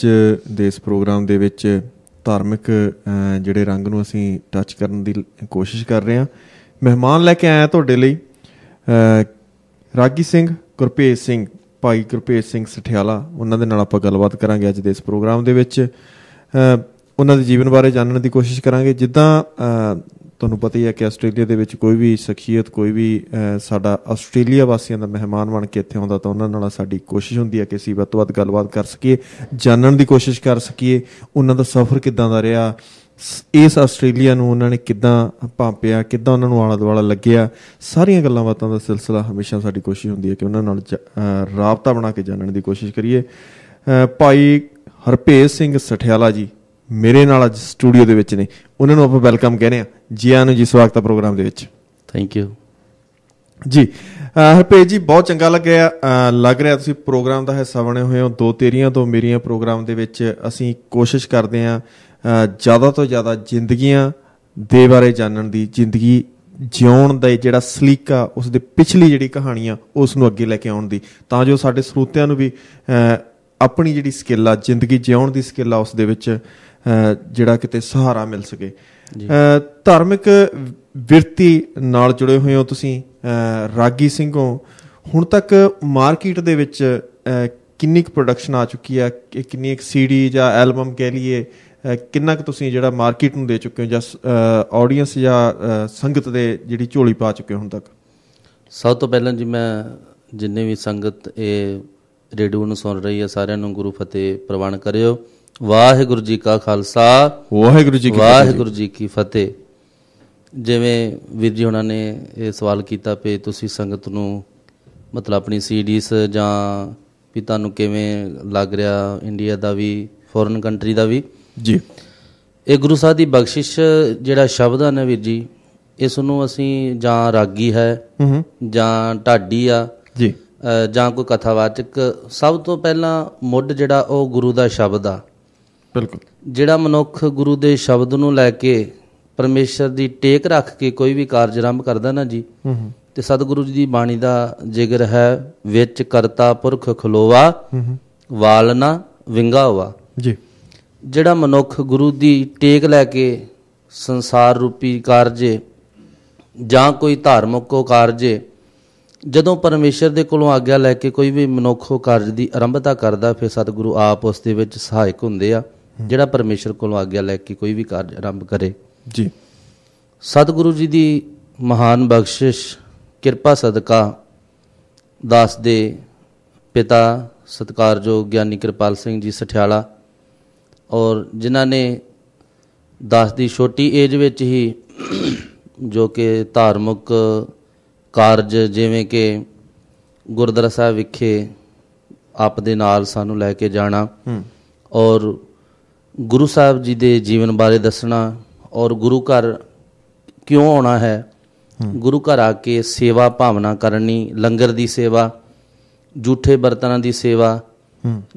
ਅੱਜ ਦੇ ਇਸ ਪ੍ਰੋਗਰਾਮ ਦੇ ਵਿੱਚ ਧਾਰਮਿਕ ਜਿਹੜੇ ਰੰਗ ਨੂੰ ਅਸੀਂ ਟੱਚ ਕਰਨ ਦੀ ਕੋਸ਼ਿਸ਼ ਕਰ ਰਹੇ ਹਾਂ। ਮਹਿਮਾਨ ਲੈ ਕੇ ਆਇਆ ਤੁਹਾਡੇ ਲਈ ਰਾਗੀ ਸਿੰਘ ਗੁਰਭੇਜ ਸਿੰਘ, ਭਾਈ ਗੁਰਭੇਜ ਸਿੰਘ ਸਠਿਆਲਾ। ਉਹਨਾਂ ਦੇ ਨਾਲ ਆਪਾਂ ਗੱਲਬਾਤ ਕਰਾਂਗੇ ਅੱਜ ਦੇ ਇਸ ਪ੍ਰੋਗਰਾਮ ਦੇ ਵਿੱਚ। ਉਹਨਾਂ ਦੇ ਜੀਵਨ ਬਾਰੇ ਜਾਣਨ ਦੀ ਕੋਸ਼ਿਸ਼ ਕਰਾਂਗੇ। ਜਿੱਦਾਂ ਤੁਹਾਨੂੰ ਪਤਾ ਹੀ ਹੈ ਕਿ ਆਸਟ੍ਰੇਲੀਆ ਦੇ ਵਿੱਚ ਕੋਈ ਵੀ ਸ਼ਖਸੀਅਤ, ਕੋਈ ਵੀ ਸਾਡਾ ਆਸਟ੍ਰੇਲੀਆ ਵਾਸੀਆਂ ਦਾ ਮਹਿਮਾਨ ਬਣ ਕੇ ਇੱਥੇ ਆਉਂਦਾ ਤਾਂ ਉਹਨਾਂ ਨਾਲ ਸਾਡੀ ਕੋਸ਼ਿਸ਼ ਹੁੰਦੀ ਹੈ ਕਿ ਅਸੀਂ ਵੱਧ ਤੋਂ ਵੱਧ ਗੱਲਬਾਤ ਕਰ ਸਕੀਏ, ਜਾਣਨ ਦੀ ਕੋਸ਼ਿਸ਼ ਕਰ ਸਕੀਏ ਉਹਨਾਂ ਦਾ ਸਫ਼ਰ ਕਿੱਦਾਂ ਦਾ ਰਿਹਾ, ਇਸ ਆਸਟ੍ਰੇਲੀਆ ਨੂੰ ਉਹਨਾਂ ਨੇ ਕਿੱਦਾਂ ਭਾਂਪਿਆ, ਕਿੱਦਾਂ ਉਹਨਾਂ ਨੂੰ ਆਲਾ ਦੁਆਲਾ ਲੱਗਿਆ। ਸਾਰੀਆਂ ਗੱਲਾਂ ਬਾਤਾਂ ਦਾ ਸਿਲਸਿਲਾ ਹਮੇਸ਼ਾ ਸਾਡੀ ਕੋਸ਼ਿਸ਼ ਹੁੰਦੀ ਹੈ ਕਿ ਉਹਨਾਂ ਨਾਲ ਰਾਬਤਾ ਬਣਾ ਕੇ ਜਾਣਨ ਦੀ ਕੋਸ਼ਿਸ਼ ਕਰੀਏ। ਭਾਈ ਹਰਭੇਜ ਸਿੰਘ ਸਠਿਆਲਾ ਜੀ ਮੇਰੇ ਨਾਲ ਅੱਜ ਸਟੂਡੀਓ ਦੇ ਵਿੱਚ ਨੇ, ਉਹਨਾਂ ਨੂੰ ਆਪਾਂ ਵੈਲਕਮ ਕਹਿੰਦੇ ਹਾਂ। ਜੀ ਆਇਆਂ ਨੂੰ ਜੀ, ਸਵਾਗਤ ਹੈ ਪ੍ਰੋਗਰਾਮ ਦੇ ਵਿੱਚ। ਥੈਂਕ ਯੂ ਜੀ। ਹਰਭੇਜ ਜੀ, ਬਹੁਤ ਚੰਗਾ ਲੱਗ ਰਿਹਾ ਤੁਸੀਂ ਪ੍ਰੋਗਰਾਮ ਦਾ ਹਿੱਸਾ ਬਣੇ ਹੋਏ ਹੋ। ਦੋ ਤੇਰੀਆਂ ਤੋਂ ਮੇਰੀਆਂ ਪ੍ਰੋਗਰਾਮ ਦੇ ਵਿੱਚ ਅਸੀਂ ਕੋਸ਼ਿਸ਼ ਕਰਦੇ ਹਾਂ ਜ਼ਿਆਦਾ ਤੋਂ ਜ਼ਿਆਦਾ ਜ਼ਿੰਦਗੀਆਂ ਦੇ ਬਾਰੇ ਜਾਣਨ ਦੀ, ਜ਼ਿੰਦਗੀ ਜਿਉਣ ਦਾ ਜਿਹੜਾ ਸਲੀਕਾ, ਉਸ ਦੇ ਪਿਛਲੀ ਜਿਹੜੀ ਕਹਾਣੀਆਂ ਉਸ ਨੂੰ ਅੱਗੇ ਲੈ ਕੇ ਆਉਣ ਦੀ, ਤਾਂ ਜੋ ਸਾਡੇ ਸਰੋਤਿਆਂ ਨੂੰ ਵੀ ਆਪਣੀ ਜਿਹੜੀ ਸਕਿੱਲ ਆ, ਜ਼ਿੰਦਗੀ ਜਿਉਣ ਦੀ ਸਕਿੱਲ ਆ, ਉਸ ਦੇ ਵਿੱਚ ਜਿਹੜਾ ਕਿਤੇ ਸਹਾਰਾ ਮਿਲ ਸਕੇ। ਧਾਰਮਿਕ ਵਿਰਤੀ ਨਾਲ ਜੁੜੇ ਹੋਏ ਹੋ ਤੁਸੀਂ, ਰਾਗੀ ਸਿੰਘ ਹੋ। ਹੁਣ ਤੱਕ ਮਾਰਕੀਟ ਦੇ ਵਿੱਚ ਕਿੰਨੀ ਕੁ ਪ੍ਰੋਡਕਸ਼ਨ ਆ ਚੁੱਕੀ ਆ, ਕਿੰਨੀ ਕੁ CD ਜਾਂ ਐਲਬਮ ਕਹਿ ਲਈਏ, ਕਿੰਨਾ ਕੁ ਤੁਸੀਂ ਜਿਹੜਾ ਮਾਰਕੀਟ ਨੂੰ ਦੇ ਚੁੱਕੇ ਹੋ ਜਾਂ ਆਡੀਅנס ਜਾਂ ਸੰਗਤ ਦੇ ਜਿਹੜੀ ਝੋਲੀ ਪਾ ਚੁੱਕੇ ਹੋ ਹੁਣ ਤੱਕ? ਸਭ ਤੋਂ ਪਹਿਲਾਂ ਜੀ, ਮੈਂ ਜਿੰਨੇ ਵੀ ਸੰਗਤ ਇਹ ਰੇਡੀਓ ਨੂੰ ਸੁਣ ਰਹੀ ਹੈ ਸਾਰਿਆਂ ਨੂੰ ਗੁਰੂ ਫਤਿਹ ਪ੍ਰਵਾਨ ਕਰਿਓ। ਵਾਹਿਗੁਰੂ ਜੀ ਕਾ ਖਾਲਸਾ, ਵਾਹਿਗੁਰੂ ਜੀ ਕੀ ਫਤਿਹ। ਜਿਵੇਂ ਵੀਰ ਜੀ ਉਹਨਾਂ ਨੇ ਇਹ ਸਵਾਲ ਕੀਤਾ ਵੀ ਤੁਸੀਂ ਸੰਗਤ ਨੂੰ ਮਤਲਬ ਆਪਣੀ CDs ਜਾਂ ਵੀ ਤੁਹਾਨੂੰ ਕਿਵੇਂ ਲੱਗ ਰਿਹਾ, ਇੰਡੀਆ ਦਾ ਵੀ ਫੋਰਨ ਕੰਟਰੀ ਦਾ ਵੀ ਜੀ, ਇਹ ਗੁਰੂ ਸਾਹਿਬ ਦੀ ਬਖਸ਼ਿਸ਼ ਜਿਹੜਾ ਸ਼ਬਦ ਆ ਨਾ ਵੀਰ ਜੀ, ਇਸ ਨੂੰ ਅਸੀਂ ਜਾਂ ਰਾਗੀ ਹੈ ਜਾਂ ਢਾਡੀ ਆ ਜੀ ਜਾਂ ਕੋਈ ਕਥਾਵਾਚਕ, ਸਭ ਤੋਂ ਪਹਿਲਾਂ ਮੁੱਢ ਜਿਹੜਾ ਉਹ ਗੁਰੂ ਦਾ ਸ਼ਬਦ ਆ। ਬਿਲਕੁਲ। ਜਿਹੜਾ ਮਨੁੱਖ ਗੁਰੂ ਦੇ ਸ਼ਬਦ ਨੂੰ ਲੈ ਕੇ ਪਰਮੇਸ਼ਰ ਦੀ ਟੇਕ ਰੱਖ ਕੇ ਕੋਈ ਵੀ ਕਾਰਜ ਆਰੰਭ ਕਰਦਾ ਨਾ ਜੀ, ਤੇ ਸਤਿਗੁਰੂ ਜੀ ਦੀ ਬਾਣੀ ਦਾ ਜ਼ਿਕਰ ਹੈ, ਵਿੱਚ ਕਰਤਾ ਪੁਰਖ ਖਲੋਵਾ, ਵਾਲ ਨਾ ਵਿੰਗਾ ਹੋਵਾ ਜੀ। ਜਿਹੜਾ ਮਨੁੱਖ ਗੁਰੂ ਦੀ ਟੇਕ ਲੈ ਕੇ ਸੰਸਾਰ ਰੂਪੀ ਕਾਰਜ ਜਾਂ ਕੋਈ ਧਾਰਮਿਕ ਕਾਰਜ, ਜਦੋਂ ਪਰਮੇਸ਼ਰ ਦੇ ਕੋਲੋਂ ਆਗਿਆ ਲੈ ਕੇ ਕੋਈ ਵੀ ਮਨੁੱਖ ਕਾਰਜ ਦੀ ਆਰੰਭਤਾ ਕਰਦਾ, ਫਿਰ ਸਤਿਗੁਰੂ ਆਪ ਉਸ ਦੇ ਵਿੱਚ ਸਹਾਇਕ ਹੁੰਦੇ ਆ। ਜਿਹੜਾ ਪਰਮੇਸ਼ਰ ਕੋਲੋਂ ਆਗਿਆ ਲੈ ਕੇ ਕੋਈ ਵੀ ਕਾਰਜ ਆਰੰਭ ਕਰੇ ਜੀ, ਸਤਿਗੁਰੂ ਜੀ ਦੀ ਮਹਾਨ ਬਖਸ਼ਿਸ਼ ਕਿਰਪਾ ਸਦਕਾ ਦਾਸ ਦੇ ਪਿਤਾ ਸਤਿਕਾਰਯੋਗ ਗਿਆਨੀ ਕਿਰਪਾਲ ਸਿੰਘ ਜੀ ਸਠਿਆਲਾ, ਔਰ ਜਿਨ੍ਹਾਂ ਨੇ ਦਾਸ ਦੀ ਛੋਟੀ ਏਜ ਵਿੱਚ ਹੀ ਜੋ ਕਿ ਧਾਰਮਿਕ ਕਾਰਜ, ਜਿਵੇਂ ਕਿ ਗੁਰਦੁਆਰਾ ਸਾਹਿਬ ਵਿਖੇ ਆਪ ਦੇ ਨਾਲ ਸਾਨੂੰ ਲੈ ਕੇ ਜਾਣਾ, ਔਰ ਗੁਰੂ ਸਾਹਿਬ ਜੀ ਦੇ ਜੀਵਨ ਬਾਰੇ ਦੱਸਣਾ, ਔਰ ਗੁਰੂ ਘਰ ਕਿਉਂ ਆਉਣਾ ਹੈ, ਗੁਰੂ ਘਰ ਆ ਕੇ ਸੇਵਾ ਭਾਵਨਾ ਕਰਨੀ, ਲੰਗਰ ਦੀ ਸੇਵਾ, ਜੂਠੇ ਬਰਤਨਾਂ ਦੀ ਸੇਵਾ,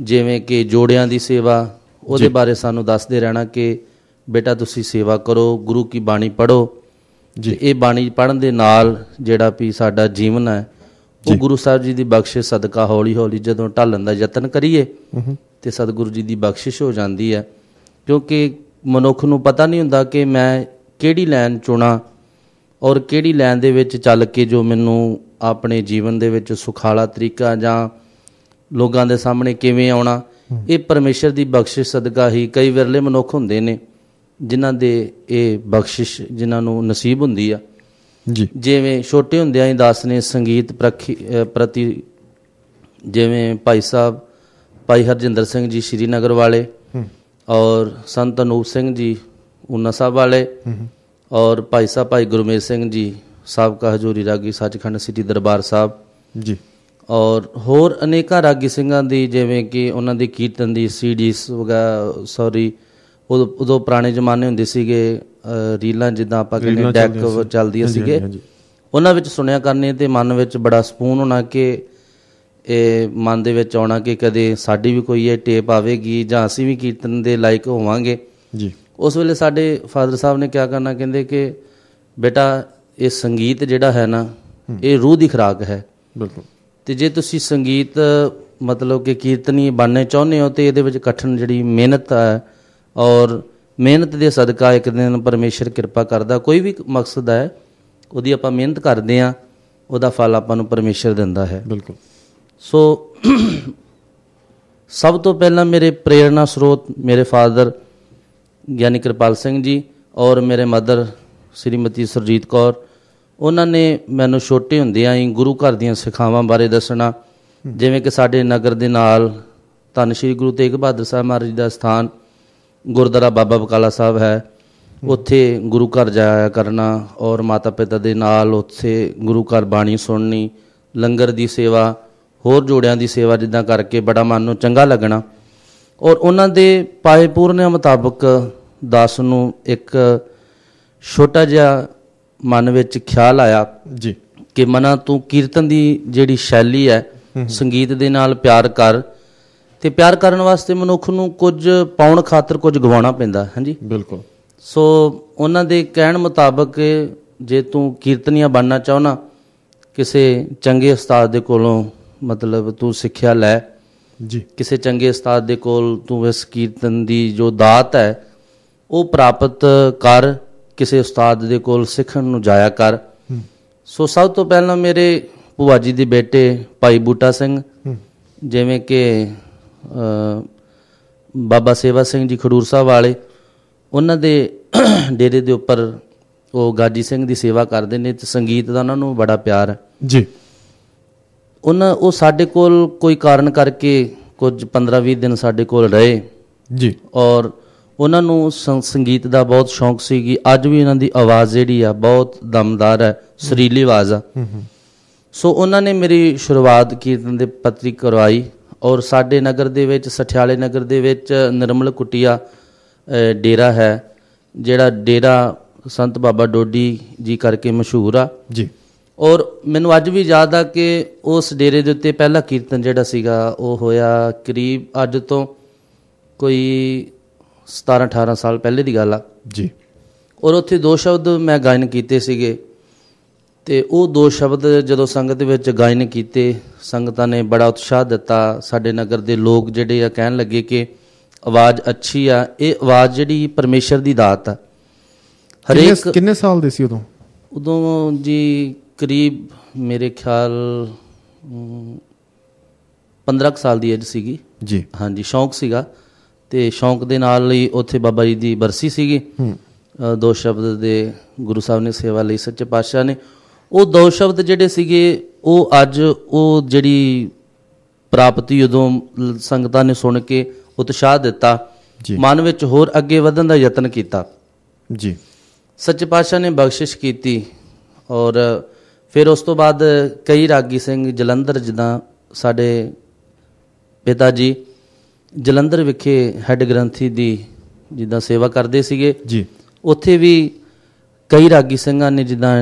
ਜਿਵੇਂ ਕਿ ਜੋੜਿਆਂ ਦੀ ਸੇਵਾ, ਉਹਦੇ ਬਾਰੇ ਸਾਨੂੰ ਦੱਸਦੇ ਰਹਿਣਾ ਕਿ ਬੇਟਾ ਤੁਸੀਂ ਸੇਵਾ ਕਰੋ, ਗੁਰੂ ਕੀ ਬਾਣੀ ਪੜ੍ਹੋ ਜੀ। ਇਹ ਬਾਣੀ ਪੜ੍ਹਨ ਦੇ ਨਾਲ ਜਿਹੜਾ ਵੀ ਸਾਡਾ ਜੀਵਨ ਹੈ ਉਹ ਗੁਰੂ ਸਾਹਿਬ ਜੀ ਦੀ ਬਖਸ਼ਿਸ਼ ਸਦਕਾ ਹੌਲੀ ਹੌਲੀ ਜਦੋਂ ਢਾਲਣ ਦਾ ਯਤਨ ਕਰੀਏ ਤੇ ਸਤਿਗੁਰੂ ਜੀ ਦੀ ਬਖਸ਼ਿਸ਼ ਹੋ ਜਾਂਦੀ ਹੈ। ਕਿਉਂਕਿ ਮਨੁੱਖ ਨੂੰ ਪਤਾ ਨਹੀਂ ਹੁੰਦਾ ਕਿ ਮੈਂ ਕਿਹੜੀ ਲਾਈਨ ਚੁਣਾ ਔਰ ਕਿਹੜੀ ਲਾਈਨ ਦੇ ਵਿੱਚ ਚੱਲ ਕੇ ਜੋ ਮੈਨੂੰ ਆਪਣੇ ਜੀਵਨ ਦੇ ਵਿੱਚ ਸੁਖਾਲਾ ਤਰੀਕਾ ਜਾਂ ਲੋਕਾਂ ਦੇ ਸਾਹਮਣੇ ਕਿਵੇਂ ਆਉਣਾ। ਇਹ ਪਰਮੇਸ਼ਰ ਦੀ ਬਖਸ਼ਿਸ਼ ਸਦਕਾ ਹੀ ਕਈ ਵਿਰਲੇ ਮਨੁੱਖ ਹੁੰਦੇ ਨੇ ਜਿਨ੍ਹਾਂ ਦੇ ਇਹ ਬਖਸ਼ਿਸ਼ ਜਿਨ੍ਹਾਂ ਨੂੰ ਨਸੀਬ ਹੁੰਦੀ ਆ ਜੀ। ਜਿਵੇਂ ਛੋਟੇ ਹੁੰਦਿਆਂ ਹੀ ਦਾਸ ਨੇ ਸੰਗੀਤ ਪ੍ਰਤੀ, ਜਿਵੇਂ ਭਾਈ ਸਾਹਿਬ ਭਾਈ ਹਰਜਿੰਦਰ ਸਿੰਘ ਜੀ ਸ਼੍ਰੀਨਗਰ ਵਾਲੇ, ਔਰ ਸੰਤ ਅਨੂਪ ਸਿੰਘ ਜੀ ਊਨਾ ਸਾਹਿਬ ਵਾਲੇ, ਔਰ ਭਾਈ ਸਾਹਿਬ ਭਾਈ ਗੁਰਮੇਜ ਸਿੰਘ ਜੀ ਸਾਬਕਾ ਹਜ਼ੂਰੀ ਰਾਗੀ ਸੱਚਖੰਡ ਸ੍ਰੀ ਦਰਬਾਰ ਸਾਹਿਬ ਜੀ, ਔਰ ਹੋਰ ਅਨੇਕਾਂ ਰਾਗੀ ਸਿੰਘਾਂ ਦੀ, ਜਿਵੇਂ ਕਿ ਉਹਨਾਂ ਦੀ ਕੀਰਤਨ ਦੀ CDs ਵਗੈਰਾ, ਉਦੋਂ ਪੁਰਾਣੇ ਜ਼ਮਾਨੇ ਹੁੰਦੇ ਸੀਗੇ ਰੀਲਾਂ, ਜਿੱਦਾਂ ਆਪਾਂ ਕਹਿੰਦੇ ਡੈਕ ਚੱਲਦੀਆਂ ਸੀਗੇ, ਉਹਨਾਂ ਵਿੱਚ ਸੁਣਿਆ ਕਰਨੇ ਤੇ ਮਨ ਵਿੱਚ ਬੜਾ ਸਕੂਨ ਹੋਣਾ ਕਿ ਇਹ ਮਨ ਦੇ ਵਿੱਚ ਆਉਣਾ ਕਿ ਕਦੇ ਸਾਡੀ ਵੀ ਕੋਈ ਇਹ ਟੇਪ ਆਵੇਗੀ ਜਾਂ ਅਸੀਂ ਵੀ ਕੀਰਤਨ ਦੇ ਲਾਇਕ ਹੋਵਾਂਗੇ ਜੀ। ਉਸ ਵੇਲੇ ਸਾਡੇ ਫਾਦਰ ਸਾਹਿਬ ਨੇ ਕਿਆ ਕਰਨਾ, ਕਹਿੰਦੇ ਕਿ ਬੇਟਾ ਇਹ ਸੰਗੀਤ ਜਿਹੜਾ ਹੈ ਨਾ, ਇਹ ਰੂਹ ਦੀ ਖੁਰਾਕ ਹੈ। ਬਿਲਕੁਲ। ਅਤੇ ਜੇ ਤੁਸੀਂ ਸੰਗੀਤ ਮਤਲਬ ਕਿ ਕੀਰਤਨੀ ਬਣਨੇ ਚਾਹੁੰਦੇ ਹੋ ਤੇ ਇਹਦੇ ਵਿੱਚ ਕਠਿਨ ਜਿਹੜੀ ਮਿਹਨਤ ਹੈ, ਔਰ ਮਿਹਨਤ ਦੇ ਸਦਕਾ ਇੱਕ ਦਿਨ ਪਰਮੇਸ਼ਰ ਕਿਰਪਾ ਕਰਦਾ। ਕੋਈ ਵੀ ਮਕਸਦ ਹੈ ਉਹਦੀ ਆਪਾਂ ਮਿਹਨਤ ਕਰਦੇ ਹਾਂ, ਉਹਦਾ ਫਲ ਆਪਾਂ ਨੂੰ ਪਰਮੇਸ਼ਰ ਦਿੰਦਾ ਹੈ। ਬਿਲਕੁਲ। ਸੋ ਸਭ ਤੋਂ ਪਹਿਲਾਂ ਮੇਰੇ ਪ੍ਰੇਰਨਾ ਸਰੋਤ ਮੇਰੇ ਫਾਦਰ ਗਿਆਨੀ ਕਿਰਪਾਲ ਸਿੰਘ ਜੀ ਔਰ ਮੇਰੇ ਮਦਰ ਸ਼੍ਰੀਮਤੀ ਸੁਰਜੀਤ ਕੌਰ, ਉਹਨਾਂ ਨੇ ਮੈਨੂੰ ਛੋਟੇ ਹੁੰਦਿਆਂ ਹੀ ਗੁਰੂ ਘਰ ਦੀਆਂ ਸਿੱਖਿਆਵਾਂ ਬਾਰੇ ਦੱਸਣਾ। ਜਿਵੇਂ ਕਿ ਸਾਡੇ ਨਗਰ ਦੇ ਨਾਲ ਧੰਨ ਸ਼੍ਰੀ ਗੁਰੂ ਤੇਗ ਬਹਾਦਰ ਸਾਹਿਬ ਮਹਾਰਾਜ ਦਾ ਸਥਾਨ ਗੁਰਦੁਆਰਾ ਬਾਬਾ ਬਕਾਲਾ ਸਾਹਿਬ ਹੈ, ਉੱਥੇ ਗੁਰੂ ਘਰ ਜਾਇਆ ਕਰਨਾ ਔਰ ਮਾਤਾ ਪਿਤਾ ਦੇ ਨਾਲ ਉੱਥੇ ਗੁਰੂ ਘਰ ਬਾਣੀ ਸੁਣਨੀ, ਲੰਗਰ ਦੀ ਸੇਵਾ, ਹੋਰ ਜੋੜਿਆਂ ਦੀ ਸੇਵਾ ਜਿੱਦਾਂ ਕਰਕੇ ਬੜਾ ਮਨ ਨੂੰ ਚੰਗਾ ਲੱਗਣਾ। ਔਰ ਉਹਨਾਂ ਦੇ ਪਾਏ ਪੂਰਨਿਆਂ ਮੁਤਾਬਕ ਦਾਸ ਨੂੰ ਇੱਕ ਛੋਟਾ ਜਿਹਾ ਮਨ ਵਿੱਚ ਖਿਆਲ ਆਇਆ ਜੀ ਕਿ ਮਨਾ ਤੂੰ ਕੀਰਤਨ ਦੀ ਜਿਹੜੀ ਸ਼ੈਲੀ ਹੈ, ਸੰਗੀਤ ਦੇ ਨਾਲ ਪਿਆਰ ਕਰ, ਤੇ ਪਿਆਰ ਕਰਨ ਵਾਸਤੇ ਮਨੁੱਖ ਨੂੰ ਕੁਝ ਪਾਉਣ ਖਾਤਰ ਕੁਝ ਗਵਾਉਣਾ ਪੈਂਦਾ। ਹਾਂਜੀ, ਬਿਲਕੁਲ। ਸੋ ਉਹਨਾਂ ਦੇ ਕਹਿਣ ਮੁਤਾਬਕ ਜੇ ਤੂੰ ਕੀਰਤਨੀਆ ਬਣਨਾ ਚਾਹੁੰਦਾ, ਕਿਸੇ ਚੰਗੇ ਉਸਤਾਦ ਦੇ ਕੋਲੋਂ ਮਤਲਬ ਤੂੰ ਸਿੱਖਿਆ ਲੈ ਜੀ, ਕਿਸੇ ਚੰਗੇ ਉਸਤਾਦ ਦੇ ਕੋਲ ਤੂੰ ਇਸ ਕੀਰਤਨ ਦੀ ਜੋ ਦਾਤ ਹੈ ਉਹ ਪ੍ਰਾਪਤ ਕਰ, ਕਿਸੇ ਉਸਤਾਦ ਦੇ ਕੋਲ ਸਿੱਖਣ ਨੂੰ ਜਾਇਆ ਕਰ। ਸੋ ਸਭ ਤੋਂ ਪਹਿਲਾਂ ਮੇਰੇ ਭੂਆ ਜੀ ਦੇ ਬੇਟੇ ਭਾਈ ਬੂਟਾ ਸਿੰਘ, ਜਿਵੇਂ ਕਿ ਬਾਬਾ ਸੇਵਾ ਸਿੰਘ ਜੀ ਖਡੂਰ ਸਾਹਿਬ ਵਾਲੇ, ਉਹਨਾਂ ਦੇ ਡੇਰੇ ਦੇ ਉੱਪਰ ਉਹ ਗਾਜੀ ਸਿੰਘ ਦੀ ਸੇਵਾ ਕਰਦੇ ਨੇ ਤੇ ਸੰਗੀਤ ਦਾ ਉਹਨਾਂ ਨੂੰ ਬੜਾ ਪਿਆਰ ਹੈ ਜੀ। ਉਹ ਸਾਡੇ ਕੋਲ ਕੋਈ ਕਾਰਨ ਕਰਕੇ ਕੁਝ 15-20 ਦਿਨ ਸਾਡੇ ਕੋਲ ਰਹੇ ਜੀ, ਔਰ ਉਹਨਾਂ ਨੂੰ ਸੰਗੀਤ ਦਾ ਬਹੁਤ ਸ਼ੌਂਕ ਸੀਗੀ। ਅੱਜ ਵੀ ਉਹਨਾਂ ਦੀ ਆਵਾਜ਼ ਜਿਹੜੀ ਆ ਬਹੁਤ ਦਮਦਾਰ ਹੈ, ਸੁਰੀਲੀ ਆਵਾਜ਼ ਆ। ਸੋ ਉਹਨਾਂ ਨੇ ਮੇਰੀ ਸ਼ੁਰੂਆਤ ਕੀਰਤਨ ਦੇ ਪੱਤਰੀ ਕਰਵਾਈ। ਔਰ ਸਾਡੇ ਨਗਰ ਦੇ ਵਿੱਚ, ਸਠਿਆਲੇ ਨਗਰ ਦੇ ਵਿੱਚ ਨਿਰਮਲ ਕੁਟੀਆ ਡੇਰਾ ਹੈ, ਜਿਹੜਾ ਡੇਰਾ ਸੰਤ ਬਾਬਾ ਡੋਡੀ ਜੀ ਕਰਕੇ ਮਸ਼ਹੂਰ ਆ ਜੀ। ਔਰ ਮੈਨੂੰ ਅੱਜ ਵੀ ਯਾਦ ਆ ਕਿ ਉਸ ਡੇਰੇ ਦੇ ਉੱਤੇ ਪਹਿਲਾ ਕੀਰਤਨ ਜਿਹੜਾ ਸੀਗਾ ਉਹ ਹੋਇਆ ਕਰੀਬ ਅੱਜ ਤੋਂ ਕੋਈ 17-18 ਸਾਲ ਪਹਿਲੇ ਦੀ ਗੱਲ ਆ ਜੀ। ਔਰ ਉੱਥੇ 2 ਸ਼ਬਦ ਮੈਂ ਗਾਇਨ ਕੀਤੇ ਸੀਗੇ, ਤੇ ਉਹ 2 ਸ਼ਬਦ ਜਦੋਂ ਸੰਗਤ ਦੇ ਵਿੱਚ ਗਾਇਨ ਕੀਤੇ, ਸੰਗਤਾਂ ਨੇ ਬੜਾ ਉਤਸ਼ਾਹ ਦਿੱਤਾ। ਸਾਡੇ ਨਗਰ ਦੇ ਲੋਕ ਜਿਹੜੇ ਆ ਕਹਿਣ ਲੱਗੇ ਕਿ ਆਵਾਜ਼ ਅੱਛੀ ਆ, ਇਹ ਆਵਾਜ਼ ਜਿਹੜੀ ਪਰਮੇਸ਼ਰ ਦੀ ਦਾਤ ਆ। ਹਰੇਕ ਕਿੰਨੇ ਸਾਲ ਦੇ ਸੀ ਉਦੋਂ ਜੀ? ਕਰੀਬ ਮੇਰੇ ਖਿਆਲ 15 ਸਾਲ ਦੀ ਏਜ ਸੀਗੀ ਜੀ। ਹਾਂਜੀ, ਸ਼ੌਂਕ ਸੀਗਾ, ਤੇ ਸ਼ੌਂਕ ਦੇ ਨਾਲ ਹੀ ਉੱਥੇ ਬਾਬਾ ਜੀ ਦੀ ਬਰਸੀ ਸੀਗੀ। 2 ਸ਼ਬਦ ਦੇ ਗੁਰੂ ਸਾਹਿਬ ਨੇ ਸੇਵਾ ਲਈ, ਸੱਚੇ ਪਾਤਸ਼ਾਹ ਨੇ। ਉਹ 2 ਸ਼ਬਦ ਜਿਹੜੇ ਸੀਗੇ ਉਹ ਅੱਜ ਉਹ ਜਿਹੜੀ ਪ੍ਰਾਪਤੀ ਉਦੋਂ ਸੰਗਤਾਂ ਨੇ ਸੁਣ ਕੇ ਉਤਸ਼ਾਹ ਦਿੱਤਾ, ਮਨ ਵਿੱਚ ਹੋਰ ਅੱਗੇ ਵਧਣ ਦਾ ਯਤਨ ਕੀਤਾ ਜੀ। ਸੱਚੇ ਪਾਤਸ਼ਾਹ ਨੇ ਬਖਸ਼ਿਸ਼ ਕੀਤੀ। ਔਰ ਫਿਰ ਉਸ ਤੋਂ ਬਾਅਦ ਕਈ ਰਾਗੀ ਸਿੰਘ ਜਲੰਧਰ, ਜਿੱਦਾਂ ਸਾਡੇ ਪਿਤਾ ਜੀ ਜਲੰਧਰ ਵਿਖੇ ਹੈੱਡ ਗ੍ਰੰਥੀ ਦੀ ਜਿੱਦਾਂ ਸੇਵਾ ਕਰਦੇ ਸੀਗੇ ਜੀ, ਉੱਥੇ ਵੀ ਕਈ ਰਾਗੀ ਸਿੰਘਾਂ ਨੇ ਜਿੱਦਾਂ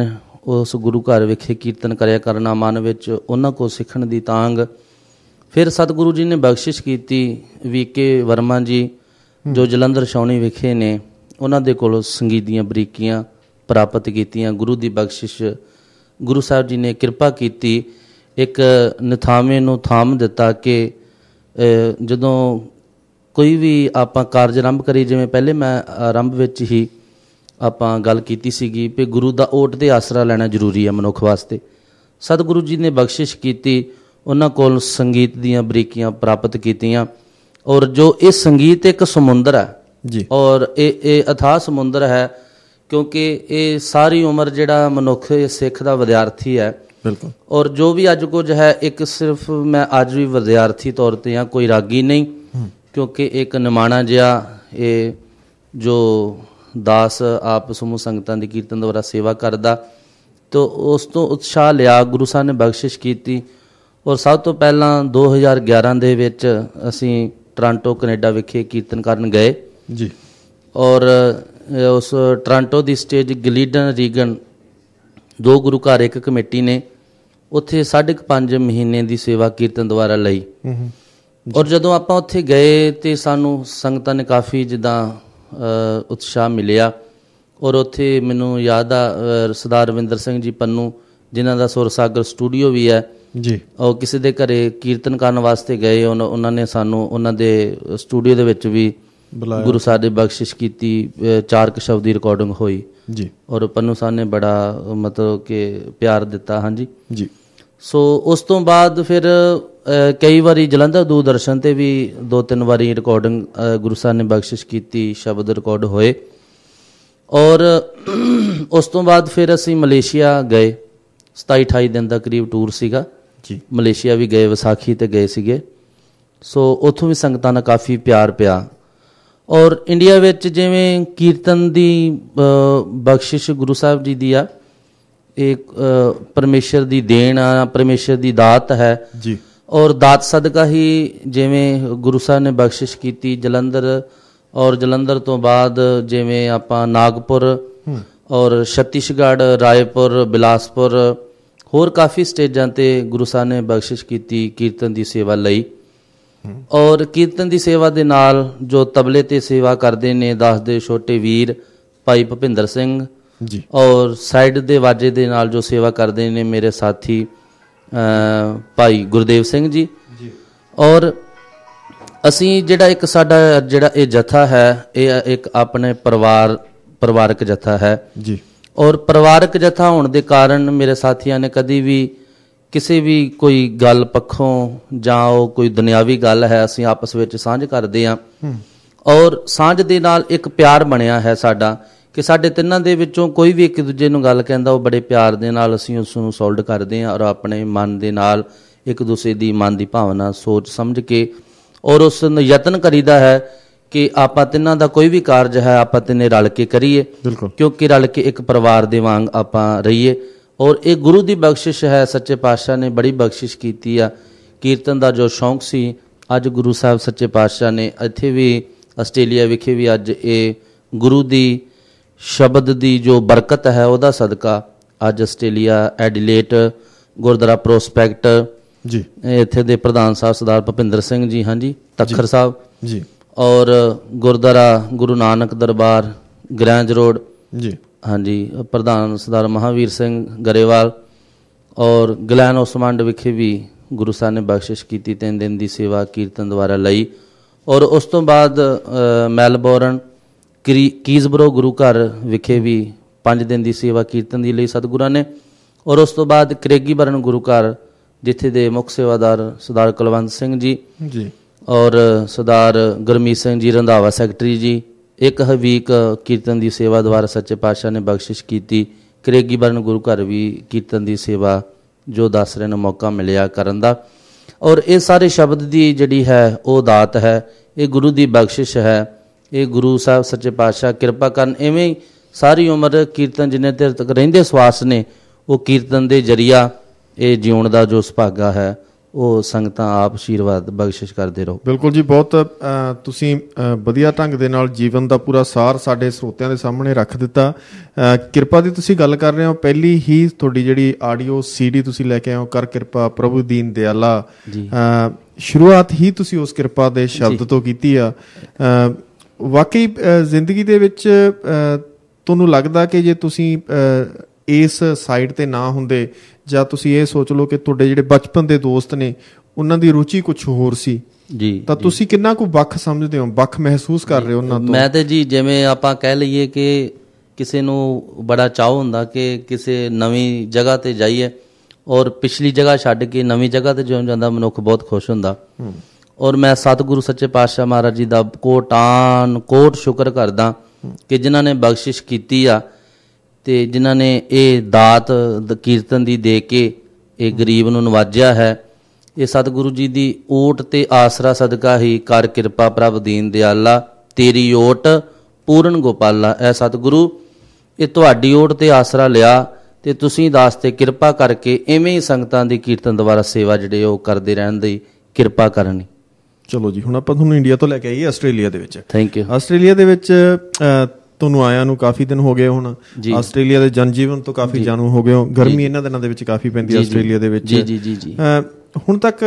ਉਸ ਗੁਰੂ ਘਰ ਵਿਖੇ ਕੀਰਤਨ ਕਰਿਆ ਕਰਨਾ, ਮਨ ਵਿੱਚ ਉਹਨਾਂ ਕੋਲ ਸਿੱਖਣ ਦੀ ਤਾਂਘ। ਫਿਰ ਸਤਿਗੁਰੂ ਜੀ ਨੇ ਬਖਸ਼ਿਸ਼ ਕੀਤੀ, ਵੀਕੇ ਵਰਮਾ ਜੀ ਜੋ ਜਲੰਧਰ ਛਾਉਣੀ ਵਿਖੇ ਨੇ, ਉਹਨਾਂ ਦੇ ਕੋਲੋਂ ਸੰਗੀਤ ਦੀਆਂ ਬਰੀਕੀਆਂ ਪ੍ਰਾਪਤ ਕੀਤੀਆਂ। ਗੁਰੂ ਦੀ ਬਖਸ਼ਿਸ਼, ਗੁਰੂ ਸਾਹਿਬ ਜੀ ਨੇ ਕਿਰਪਾ ਕੀਤੀ, ਇੱਕ ਨਿਥਾਵੇਂ ਨੂੰ ਥਾਮ ਦਿੱਤਾ ਕਿ ਜਦੋਂ ਕੋਈ ਵੀ ਆਪਾਂ ਕਾਰਜ ਆਰੰਭ ਕਰੀ, ਜਿਵੇਂ ਪਹਿਲੇ ਮੈਂ ਆਰੰਭ ਵਿੱਚ ਹੀ ਆਪਾਂ ਗੱਲ ਕੀਤੀ ਸੀਗੀ ਵੀ ਗੁਰੂ ਦਾ ਓਟ ਤੇ ਆਸਰਾ ਲੈਣਾ ਜ਼ਰੂਰੀ ਹੈ ਮਨੁੱਖ ਵਾਸਤੇ। ਸਤਿਗੁਰੂ ਜੀ ਨੇ ਬਖਸ਼ਿਸ਼ ਕੀਤੀ, ਉਹਨਾਂ ਕੋਲ ਸੰਗੀਤ ਦੀਆਂ ਬਰੀਕੀਆਂ ਪ੍ਰਾਪਤ ਕੀਤੀਆਂ। ਔਰ ਜੋ ਇਹ ਸੰਗੀਤ ਇੱਕ ਸਮੁੰਦਰ ਹੈ ਜੀ, ਔਰ ਇਹ ਅਥਾਹ ਸਮੁੰਦਰ ਹੈ, ਕਿਉਂਕਿ ਇਹ ਸਾਰੀ ਉਮਰ ਜਿਹੜਾ ਮਨੁੱਖ ਸਿੱਖ ਦਾ ਵਿਦਿਆਰਥੀ ਹੈ। ਬਿਲਕੁਲ। ਔਰ ਜੋ ਵੀ ਅੱਜ ਕੁਝ ਹੈ, ਇੱਕ ਸਿਰਫ ਮੈਂ ਅੱਜ ਵੀ ਵਿਦਿਆਰਥੀ ਤੌਰ 'ਤੇ ਹਾਂ, ਕੋਈ ਰਾਗੀ ਨਹੀਂ, ਕਿਉਂਕਿ ਇੱਕ ਨਿਮਾਣਾ ਜਿਹਾ ਇਹ ਜੋ ਦਾਸ ਆਪ ਸਮੂਹ ਸੰਗਤਾਂ ਦੀ ਕੀਰਤਨ ਦੁਆਰਾ ਸੇਵਾ ਕਰਦਾ, ਤਾਂ ਉਸ ਤੋਂ ਉਤਸ਼ਾਹ ਲਿਆ, ਗੁਰੂ ਸਾਹਿਬ ਨੇ ਬਖਸ਼ਿਸ਼ ਕੀਤੀ। ਔਰ ਸਭ ਤੋਂ ਪਹਿਲਾਂ 2011 ਦੇ ਵਿੱਚ ਅਸੀਂ ਟੋਰਾਂਟੋ ਕੈਨੇਡਾ ਵਿਖੇ ਕੀਰਤਨ ਕਰਨ ਗਏ ਜੀ। ਔਰ ਉਸ ਟੋਰਾਂਟੋ ਦੀ ਸਟੇਜ ਗਲੀਡਨ ਰੀਗਨ 2 ਗੁਰੂ ਘਰ ਇੱਕ ਕਮੇਟੀ ਨੇ ਉੱਥੇ 5.5 ਮਹੀਨੇ ਦੀ ਸੇਵਾ ਕੀਰਤਨ ਦੁਆਰਾ ਲਈ। ਔਰ ਜਦੋਂ ਆਪਾਂ ਉੱਥੇ ਗਏ ਤੇ ਸਾਨੂੰ ਸੰਗਤਾਂ ਨੇ ਕਾਫੀ ਜਿੱਦਾਂ ਉਤਸ਼ਾਹ ਮਿਲਿਆ। ਔਰ ਉੱਥੇ ਮੈਨੂੰ ਯਾਦ ਆ ਸਰਦਾਰ ਰਵਿੰਦਰ ਸਿੰਘ ਜੀ ਪੰਨੂ, ਜਿਨ੍ਹਾਂ ਦਾ ਸੁਰ ਸਾਗਰ ਸਟੂਡੀਓ ਵੀ ਹੈ, ਜੀ ਉਹ ਕਿਸੇ ਦੇ ਘਰੇ ਕੀਰਤਨ ਕਰਨ ਵਾਸਤੇ ਗਏ, ਉਹਨਾਂ ਨੇ ਸਾਨੂੰ ਉਹਨਾਂ ਦੇ ਸਟੂਡੀਓ ਦੇ ਵਿੱਚ ਵੀ ਬੁਲਾਇਆ, ਗੁਰੂ ਸਾਹਿਬ ਦੀ ਬਖਸ਼ਿਸ਼ ਕੀਤੀ। 4 ਸ਼ਬਦ ਦੀ ਰਿਕਾਰਡਿੰਗ ਹੋਈ ਜੀ ਔਰ ਪੰਨੂ ਸਾਹਿਬ ਨੇ ਬੜਾ ਮਤਲਬ ਕਿ ਪਿਆਰ ਦਿੱਤਾ। ਹਾਂਜੀ ਜੀ। ਸੋ ਉਸ ਤੋਂ ਬਾਅਦ ਫਿਰ ਕਈ ਵਾਰੀ ਜਲੰਧਰ ਦੂਰਦਰਸ਼ਨ ਤੇ ਵੀ 2-3 ਵਾਰੀ ਰਿਕਾਰਡਿੰਗ ਗੁਰੂ ਸਾਹਿਬ ਨੇ ਬਖਸ਼ਿਸ਼ ਕੀਤੀ, ਸ਼ਬਦ ਰਿਕਾਰਡ ਹੋਏ। ਔਰ ਉਸ ਤੋਂ ਬਾਅਦ ਫਿਰ ਅਸੀਂ ਮਲੇਸ਼ੀਆ ਗਏ। 27-28 ਦਿਨ ਦਾ ਕਰੀਬ ਟੂਰ ਸੀਗਾ ਜੀ। ਮਲੇਸ਼ੀਆ ਵੀ ਗਏ, ਵਿਸਾਖੀ ਤੇ ਗਏ ਸੀਗੇ। ਸੋ ਉੱਥੋਂ ਵੀ ਸੰਗਤਾਂ ਨਾਲ ਕਾਫੀ ਪਿਆਰ ਪਿਆ। ਔਰ ਇੰਡੀਆ ਵਿੱਚ ਜਿਵੇਂ ਕੀਰਤਨ ਦੀ ਬਖਸ਼ਿਸ਼ ਗੁਰੂ ਸਾਹਿਬ ਜੀ ਦੀ ਆ, ਇਹ ਪਰਮੇਸ਼ਰ ਦੀ ਦੇਣ ਆ, ਪਰਮੇਸ਼ਰ ਦੀ ਦਾਤ ਹੈ ਜੀ। ਔਰ ਦਾਤ ਸਦਕਾ ਹੀ ਜਿਵੇਂ ਗੁਰੂ ਸਾਹਿਬ ਨੇ ਬਖਸ਼ਿਸ਼ ਕੀਤੀ ਜਲੰਧਰ, ਔਰ ਜਲੰਧਰ ਤੋਂ ਬਾਅਦ ਜਿਵੇਂ ਆਪਾਂ ਨਾਗਪੁਰ ਔਰ ਛੱਤੀਸਗੜ੍ਹ, ਰਾਏਪੁਰ, ਬਿਲਾਸਪੁਰ, ਹੋਰ ਕਾਫੀ ਸਟੇਜਾਂ ਤੇ ਗੁਰੂ ਸਾਹਿਬ ਨੇ ਬਖਸ਼ਿਸ਼ ਕੀਤੀ ਕੀਰਤਨ ਦੀ ਸੇਵਾ ਲਈ। ਔਰ ਕੀਰਤਨ ਦੀ ਸੇਵਾ ਦੇ ਨਾਲ ਜੋ ਤਬਲੇ ਤੇ ਸੇਵਾ ਕਰਦੇ ਨੇ ਦਾਸ ਦੇ ਛੋਟੇ ਵੀਰ ਭਾਈ ਭੁਪਿੰਦਰ ਸਿੰਘ ਜੀ, ਔਰ ਸਾਈਡ ਦੇ ਵਾਜੇ ਦੇ ਨਾਲ ਜੋ ਸੇਵਾ ਕਰਦੇ ਨੇ ਮੇਰੇ ਸਾਥੀ ਭਾਈ ਗੁਰਦੇਵ ਸਿੰਘ ਜੀ। ਔਰ ਅਸੀਂ ਜਿਹੜਾ ਇੱਕ ਸਾਡਾ ਜਿਹੜਾ ਇਹ ਜਥਾ ਹੈ, ਇਹ ਇੱਕ ਆਪਣੇ ਪਰਿਵਾਰਕ ਜਥਾ ਹੈ ਜੀ। ਔਰ ਪਰਿਵਾਰਕ ਜਥਾ ਹੋਣ ਦੇ ਕਾਰਨ ਮੇਰੇ ਸਾਥੀਆਂ ਨੇ ਕਦੀ ਵੀ ਕਿਸੇ ਵੀ ਕੋਈ ਗੱਲ ਪੱਖੋਂ ਜਾਂ ਉਹ ਕੋਈ ਦੁਨਿਆਵੀ ਗੱਲ ਹੈ, ਅਸੀਂ ਆਪਸ ਵਿੱਚ ਸਾਂਝ ਕਰਦੇ ਹਾਂ। ਔਰ ਸਾਂਝ ਦੇ ਨਾਲ ਇੱਕ ਪਿਆਰ ਬਣਿਆ ਹੈ ਸਾਡਾ ਕਿ ਸਾਡੇ ਤਿੰਨਾਂ ਦੇ ਵਿੱਚੋਂ ਕੋਈ ਵੀ ਇੱਕ ਦੂਜੇ ਨੂੰ ਗੱਲ ਕਹਿੰਦਾ, ਉਹ ਬੜੇ ਪਿਆਰ ਦੇ ਨਾਲ ਅਸੀਂ ਉਸ ਨੂੰ ਸੋਲਡ ਕਰਦੇ ਹਾਂ ਔਰ ਆਪਣੇ ਮਨ ਦੇ ਨਾਲ ਇੱਕ ਦੂਸਰੇ ਦੀ ਮਨ ਦੀ ਭਾਵਨਾ ਸੋਚ ਸਮਝ ਕੇ ਔਰ ਉਸ ਨੂੰ ਯਤਨ ਕਰੀਦਾ ਹੈ ਕਿ ਆਪਾਂ ਤਿੰਨਾਂ ਦਾ ਕੋਈ ਵੀ ਕਾਰਜ ਹੈ ਆਪਾਂ ਤਿੰਨੇ ਰਲ ਕੇ ਕਰੀਏ, ਕਿਉਂਕਿ ਰਲ ਕੇ ਇੱਕ ਪਰਿਵਾਰ ਦੇ ਵਾਂਗ ਆਪਾਂ ਰਹੀਏ। ਔਰ ਇਹ ਗੁਰੂ ਦੀ ਬਖਸ਼ਿਸ਼ ਹੈ। ਸੱਚੇ ਪਾਤਸ਼ਾਹ ਨੇ ਬੜੀ ਬਖਸ਼ਿਸ਼ ਕੀਤੀ ਆ। ਕੀਰਤਨ ਦਾ ਜੋ ਸ਼ੌਂਕ ਸੀ, ਅੱਜ ਗੁਰੂ ਸਾਹਿਬ ਸੱਚੇ ਪਾਤਸ਼ਾਹ ਨੇ ਇੱਥੇ ਵੀ ਆਸਟ੍ਰੇਲੀਆ ਵਿਖੇ ਵੀ ਅੱਜ ਇਹ ਗੁਰੂ ਦੀ ਸ਼ਬਦ ਦੀ ਜੋ ਬਰਕਤ ਹੈ ਉਹਦਾ ਸਦਕਾ ਅੱਜ ਆਸਟ੍ਰੇਲੀਆ ਐਡੀਲੇਟ ਗੁਰਦੁਆਰਾ ਪ੍ਰੋਸਪੈਕਟ ਜੀ, ਇੱਥੇ ਦੇ ਪ੍ਰਧਾਨ ਸਾਹਿਬ ਸਰਦਾਰ ਭੁਪਿੰਦਰ ਸਿੰਘ ਜੀ, ਹਾਂਜੀ ਤੱਖਰ ਸਾਹਿਬ ਜੀ, ਔਰ ਗੁਰਦੁਆਰਾ ਗੁਰੂ ਨਾਨਕ ਦਰਬਾਰ ਗ੍ਰੈਂਜ ਰੋਡ ਜੀ, ਹਾਂਜੀ ਪ੍ਰਧਾਨ ਸਰਦਾਰ ਮਹਾਵੀਰ ਸਿੰਘ ਗਰੇਵਾਲ ਔਰ ਗਲੈਨ ਓਸਮੰਡ ਵਿਖੇ ਵੀ ਗੁਰੂ ਸਾਹਿਬ ਨੇ ਬਖਸ਼ਿਸ਼ ਕੀਤੀ 3 ਦਿਨ ਦੀ ਸੇਵਾ ਕੀਰਤਨ ਦੁਆਰਾ ਲਈ। ਔਰ ਉਸ ਤੋਂ ਬਾਅਦ ਮੈਲਬੌਰਨ ਕੀਜ਼ਬਰੋ ਗੁਰੂ ਘਰ ਵਿਖੇ ਵੀ 5 ਦਿਨ ਦੀ ਸੇਵਾ ਕੀਰਤਨ ਦੀ ਲਈ ਸਤਿਗੁਰਾਂ ਨੇ। ਔਰ ਉਸ ਤੋਂ ਬਾਅਦ ਕਰੇਗੀਬਰਨ ਗੁਰੂ ਘਰ ਜਿੱਥੇ ਦੇ ਮੁੱਖ ਸੇਵਾਦਾਰ ਸਰਦਾਰ ਕੁਲਵੰਤ ਸਿੰਘ ਜੀ ਜੀ ਔਰ ਸਰਦਾਰ ਗੁਰਮੀਤ ਸਿੰਘ ਜੀ ਰੰਧਾਵਾ ਸੈਕਟਰੀ ਜੀ, 1 ਵੀਕ ਕੀਰਤਨ ਦੀ ਸੇਵਾ ਦੁਆਰਾ ਸੱਚੇ ਪਾਤਸ਼ਾਹ ਨੇ ਬਖਸ਼ਿਸ਼ ਕੀਤੀ। ਕਰੇਗੀਬਰਨ ਗੁਰੂ ਘਰ ਵੀ ਕੀਰਤਨ ਦੀ ਸੇਵਾ ਜੋ ਦੱਸ ਰਹੇ ਨੇ ਮੌਕਾ ਮਿਲਿਆ ਕਰਨ ਦਾ। ਔਰ ਇਹ ਸਾਰੇ ਸ਼ਬਦ ਦੀ ਜਿਹੜੀ ਹੈ ਉਹ ਦਾਤ ਹੈ, ਇਹ ਗੁਰੂ ਦੀ ਬਖਸ਼ਿਸ਼ ਹੈ, ਇਹ ਗੁਰੂ ਸਾਹਿਬ ਸੱਚੇ ਪਾਤਸ਼ਾਹ ਕਿਰਪਾ ਕਰਨ। ਐਵੇਂ ਹੀ ਸਾਰੀ ਉਮਰ ਕੀਰਤਨ ਜਿੰਨੇ ਚਿਰ ਤੱਕ ਰਹਿੰਦੇ ਸਵਾਸ ਨੇ ਉਹ ਕੀਰਤਨ ਦੇ ਜਰੀਆ ਇਹ ਜਿਉਣ ਦਾ ਜੋ ਸੁਭਾਗਾ ਹੈ ਉਹ ਸੰਗਤਾਂ ਆਪ ਆਸ਼ੀਰਵਾਦ ਬਖਸ਼ਿਸ਼ ਕਰਦੇ ਰਹੋ। ਬਿਲਕੁਲ ਜੀ, ਬਹੁਤ ਤੁਸੀਂ ਵਧੀਆ ਢੰਗ ਦੇ ਨਾਲ ਜੀਵਨ ਦਾ ਪੂਰਾ ਸਾਰ ਸਾਡੇ ਸਰੋਤਿਆਂ ਦੇ ਸਾਹਮਣੇ ਰੱਖ ਦਿੱਤਾ। ਕਿਰਪਾ ਦੀ ਤੁਸੀਂ ਗੱਲ ਕਰ ਰਹੇ ਹੋ, ਪਹਿਲੀ ਹੀ ਤੁਹਾਡੀ ਜਿਹੜੀ ਆਡੀਓ CD ਤੁਸੀਂ ਲੈ ਕੇ ਆਏ ਹੋ, ਕਰ ਕਿਰਪਾ ਪ੍ਰਭੂ ਦੀਨ ਦਿਆਲਾ, ਸ਼ੁਰੂਆਤ ਹੀ ਤੁਸੀਂ ਉਸ ਕਿਰਪਾ ਦੇ ਸ਼ਬਦ ਤੋਂ ਕੀਤੀ ਆ। ਵਾਕਈ ਜ਼ਿੰਦਗੀ ਦੇ ਵਿੱਚ ਤੁਹਾਨੂੰ ਲੱਗਦਾ ਕਿ ਜੇ ਤੁਸੀਂ ਇਸ ਸਾਈਡ ਤੇ ਨਾ ਹੁੰਦੇ ਜਾਂ ਤੁਸੀਂ ਇਹ ਸੋਚ ਲਓ ਕਿ ਤੁਹਾਡੇ ਜਿਹੜੇ ਬਚਪਨ ਦੇ ਦੋਸਤ ਨੇ ਉਹਨਾਂ ਦੀ ਰੁਚੀ ਕੁਝ ਹੋਰ ਸੀ ਜੀ, ਤਾਂ ਤੁਸੀਂ ਕਿੰਨਾ ਕੁ ਵੱਖ ਸਮਝਦੇ ਹੋ, ਵੱਖ ਮਹਿਸੂਸ ਕਰ ਰਹੇ ਹੋ ਉਹਨਾਂ ਤੋਂ? ਮੈਂ ਤੇ ਜੀ ਜਿਵੇਂ ਆਪਾਂ ਕਹਿ ਲਈਏ ਕਿ ਕਿਸੇ ਨੂੰ ਬੜਾ ਚਾਅ ਹੁੰਦਾ ਕਿ ਕਿਸੇ ਨਵੀਂ ਜਗ੍ਹਾ ਤੇ ਜਾਈਏ ਔਰ ਪਿਛਲੀ ਜਗ੍ਹਾ ਛੱਡ ਕੇ ਨਵੀਂ ਜਗ੍ਹਾ ਤੇ ਜਿਉਂ ਜਾਂਦਾ ਮਨੁੱਖ ਬਹੁਤ ਖੁਸ਼ ਹੁੰਦਾ। ਔਰ ਮੈਂ ਸਤਿਗੁਰੂ ਸੱਚੇ ਪਾਤਸ਼ਾਹ ਮਹਾਰਾਜ ਜੀ ਦਾ ਕੋਟ ਸ਼ੁਕਰ ਕਰਦਾ ਕਿ ਜਿਨ੍ਹਾਂ ਨੇ ਬਖਸ਼ਿਸ਼ ਕੀਤੀ ਆ ਤੇ ਜਿਨ੍ਹਾਂ ਨੇ ਇਹ ਦਾਤ ਕੀਰਤਨ ਦੀ ਦੇ ਕੇ ਇਹ ਗਰੀਬ ਨੂੰ ਨਵਾਜਿਆ ਹੈ। ਇਹ ਸਤਿਗੁਰੂ ਜੀ ਦੀ ਓਟ ਤੇ ਆਸਰਾ ਸਦਕਾ ਹੀ ਕਰ ਕਿਰਪਾ ਪ੍ਰਭ ਦੀਨ ਦਿਆਲਾ, ਤੇਰੀ ਓਟ ਪੂਰਨ ਗੋਪਾਲਾ। ਇਹ ਸਤਿਗੁਰੂ ਇਹ ਤੁਹਾਡੀ ਓਟ ਤੇ ਆਸਰਾ ਲਿਆ ਤੇ ਤੁਸੀਂ ਦਾਸ ਤੇ ਕਿਰਪਾ ਕਰਕੇ ਐਵੇਂ ਹੀ ਸੰਗਤਾਂ ਦੀ ਕੀਰਤਨ ਦੁਆਰਾ ਸੇਵਾ ਜਿਹੜੇ ਉਹ ਕਰਦੇ ਰਹਿਣ ਦੀ ਕਿਰਪਾ ਕਰਨੀ। ਚਲੋ ਜੀ, ਹੁਣ ਆਪਾਂ ਤੁਹਾਨੂੰ ਇੰਡੀਆ ਤੋਂ ਲੈ ਕੇ ਆਈਏ ਆਸਟ੍ਰੇਲੀਆ ਦੇ ਵਿੱਚ। Thank you. ਆਸਟ੍ਰੇਲੀਆ ਦੇ ਵਿੱਚ ਤੁਹਾਨੂੰ ਆਇਆ ਨੂੰ ਕਾਫੀ ਦਿਨ ਹੋ ਗਏ ਹੁਣ। ਆਸਟ੍ਰੇਲੀਆ ਦੇ ਜਨਜੀਵਨ ਤੋਂ ਕਾਫੀ ਜਾਣੂ ਹੋ ਗਏ ਹੋ। ਗਰਮੀ ਇਹਨਾਂ ਦਿਨਾਂ ਦੇ ਵਿੱਚ ਕਾਫੀ ਪੈਂਦੀ ਹੈ ਆਸਟ੍ਰੇਲੀਆ ਦੇ ਵਿੱਚ। ਜੀ ਹੁਣ ਤੱਕ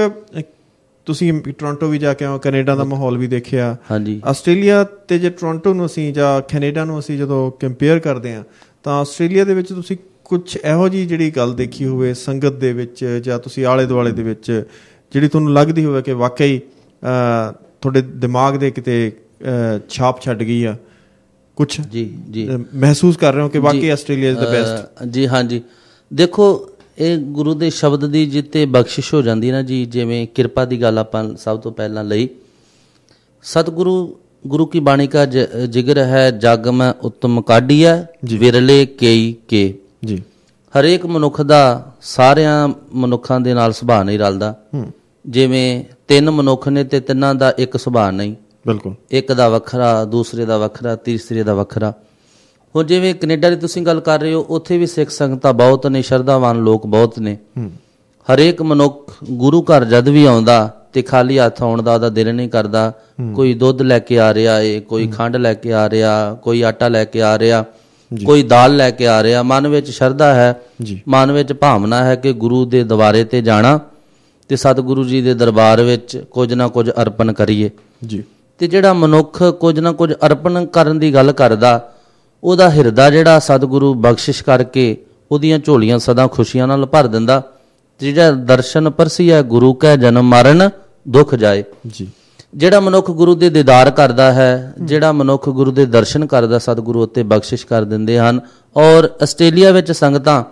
ਤੁਸੀਂ ਟੋਰਾਂਟੋ ਵੀ ਜਾ ਕੇ ਆਓ, ਕੈਨੇਡਾ ਦਾ ਮਾਹੌਲ ਵੀ ਦੇਖਿਆ। ਹਾਂਜੀ। ਆਸਟ੍ਰੇਲੀਆ ਤੇ ਜੇ ਟੋਰਾਂਟੋ ਨੂੰ ਅਸੀਂ ਜਾਂ ਕੈਨੇਡਾ ਨੂੰ ਅਸੀਂ ਜਦੋਂ ਕੰਪੇਅਰ ਕਰਦੇ ਹਾਂ ਤਾਂ ਆਸਟ੍ਰੇਲੀਆ ਦੇ ਵਿੱਚ ਤੁਸੀਂ ਕੁਛ ਇਹੋ ਜਿਹੀ ਜਿਹੜੀ ਗੱਲ ਦੇਖੀ ਹੋਵੇ ਸੰਗਤ ਦੇ ਵਿੱਚ ਜਾਂ ਤੁਸੀਂ ਆਲੇ ਦੁਆਲੇ ਦੇ ਵਿੱਚ ਜਿਹੜੀ ਤੁਹਾਨੂੰ ਲੱਗਦੀ ਹੋਵੇ ਕਿ ਵਾਕਈ ਤੁਹਾਡੇ ਦਿਮਾਗ ਦੇ ਕਿਤੇ ਛਾਪ ਛੱਡ ਗਈ ਆ, ਕੁਛ ਜੀ ਮਹਿਸੂਸ ਕਰ ਰਹੇ ਹੋ ਕਿ ਵਾਕਈ ਆਸਟ੍ਰੇਲੀਆ ਇਜ਼ ਦ ਬੈਸਟ? ਜੀ ਹਾਂਜੀ, ਦੇਖੋ ਇਹ ਗੁਰੂ ਦੇ ਸ਼ਬਦ ਦੀ ਜਿੱਤੇ ਬਖਸ਼ਿਸ਼ ਹੋ ਜਾਂਦੀ ਨਾ ਜੀ, ਜਿਵੇਂ ਕਿਰਪਾ ਦੀ ਗੱਲ ਆਪਾਂ ਸਭ ਤੋਂ ਪਹਿਲਾਂ ਲਈ। गुरु की वाणी का जिगर है, जग में उत्तम काढ़िया विरले कई के जी। हरेक मनुख दा सारियां मनुखां दे नाल सुभाਅ नहीं रलदा। जिवें तीन मनुख ने ते तिन्हां दा एक सुभाਅ नहीं, बिल्कुल एक दा वखरा, दूसरे दा वखरा, तीसरे दा वखरा। हुण जिवें कनेडा दी तुसीं गल कर रहे हो, उत्थे भी सिख संगतां बहुत ने, शरधावान लोग बहुत ने। हरेक मनुख गुरु घर जद भी आउंदा ਤੇ ਖਾਲੀ ਹੱਥ ਆਉਣ ਦਾ ਉਹਦਾ ਦਿਲ ਨਹੀਂ ਕਰਦਾ। ਕੋਈ ਦੁੱਧ ਲੈ ਕੇ ਆ ਰਿਹਾ ਏ, ਕੋਈ ਖੰਡ ਲੈ ਕੇ ਆ ਰਿਹਾ, ਕੋਈ ਆਟਾ ਲੈ ਕੇ ਆ ਰਿਹਾ, ਕੋਈ ਦਾਲ ਲੈ ਕੇ ਆ ਰਿਹਾ। ਮਨ ਵਿੱਚ ਸ਼ਰਧਾ ਹੈ, ਮਨ ਵਿੱਚ ਭਾਵਨਾ ਹੈ ਕਿ ਗੁਰੂ ਦੇ ਦਰਬਾਰੇ ਤੇ ਜਾਣਾ ਤੇ ਸਤਿਗੁਰੂ ਜੀ ਦੇ ਦਰਬਾਰ ਵਿੱਚ ਕੁਝ ਨਾ ਕੁਝ ਅਰਪਣ ਕਰੀਏ ਜੀ। ਤੇ ਜਿਹੜਾ ਮਨੁੱਖ ਕੁਝ ਨਾ ਕੁਝ ਅਰਪਣ ਕਰਨ ਦੀ ਗੱਲ ਕਰਦਾ, ਉਹਦਾ ਹਿਰਦਾ ਜਿਹੜਾ ਸਤਿਗੁਰੂ ਬਖਸ਼ਿਸ਼ ਕਰਕੇ ਉਹਦੀਆਂ ਝੋਲੀਆਂ ਸਦਾ ਖੁਸ਼ੀਆਂ ਨਾਲ ਭਰ ਦਿੰਦਾ। ਤੇ ਜਿਹੜਾ ਦਰਸ਼ਨ ਪਰਸੀਆ ਗੁਰੂ ਕੈ ਜਨਮ ਮਰਨ ਦੁੱਖ ਜਾਏ ਜੀ। ਜਿਹੜਾ ਮਨੁੱਖ ਗੁਰੂ ਦੇ ਦੀਦਾਰ ਕਰਦਾ ਹੈ, ਜਿਹੜਾ ਮਨੁੱਖ ਗੁਰੂ ਦੇ ਦਰਸ਼ਨ ਕਰਦਾ, ਸਤਿਗੁਰੂ ਉੱਤੇ ਬਖਸ਼ਿਸ਼ ਕਰ ਦਿੰਦੇ ਹਨ। ਔਰ ਆਸਟ੍ਰੇਲੀਆ ਵਿੱਚ ਸੰਗਤਾਂ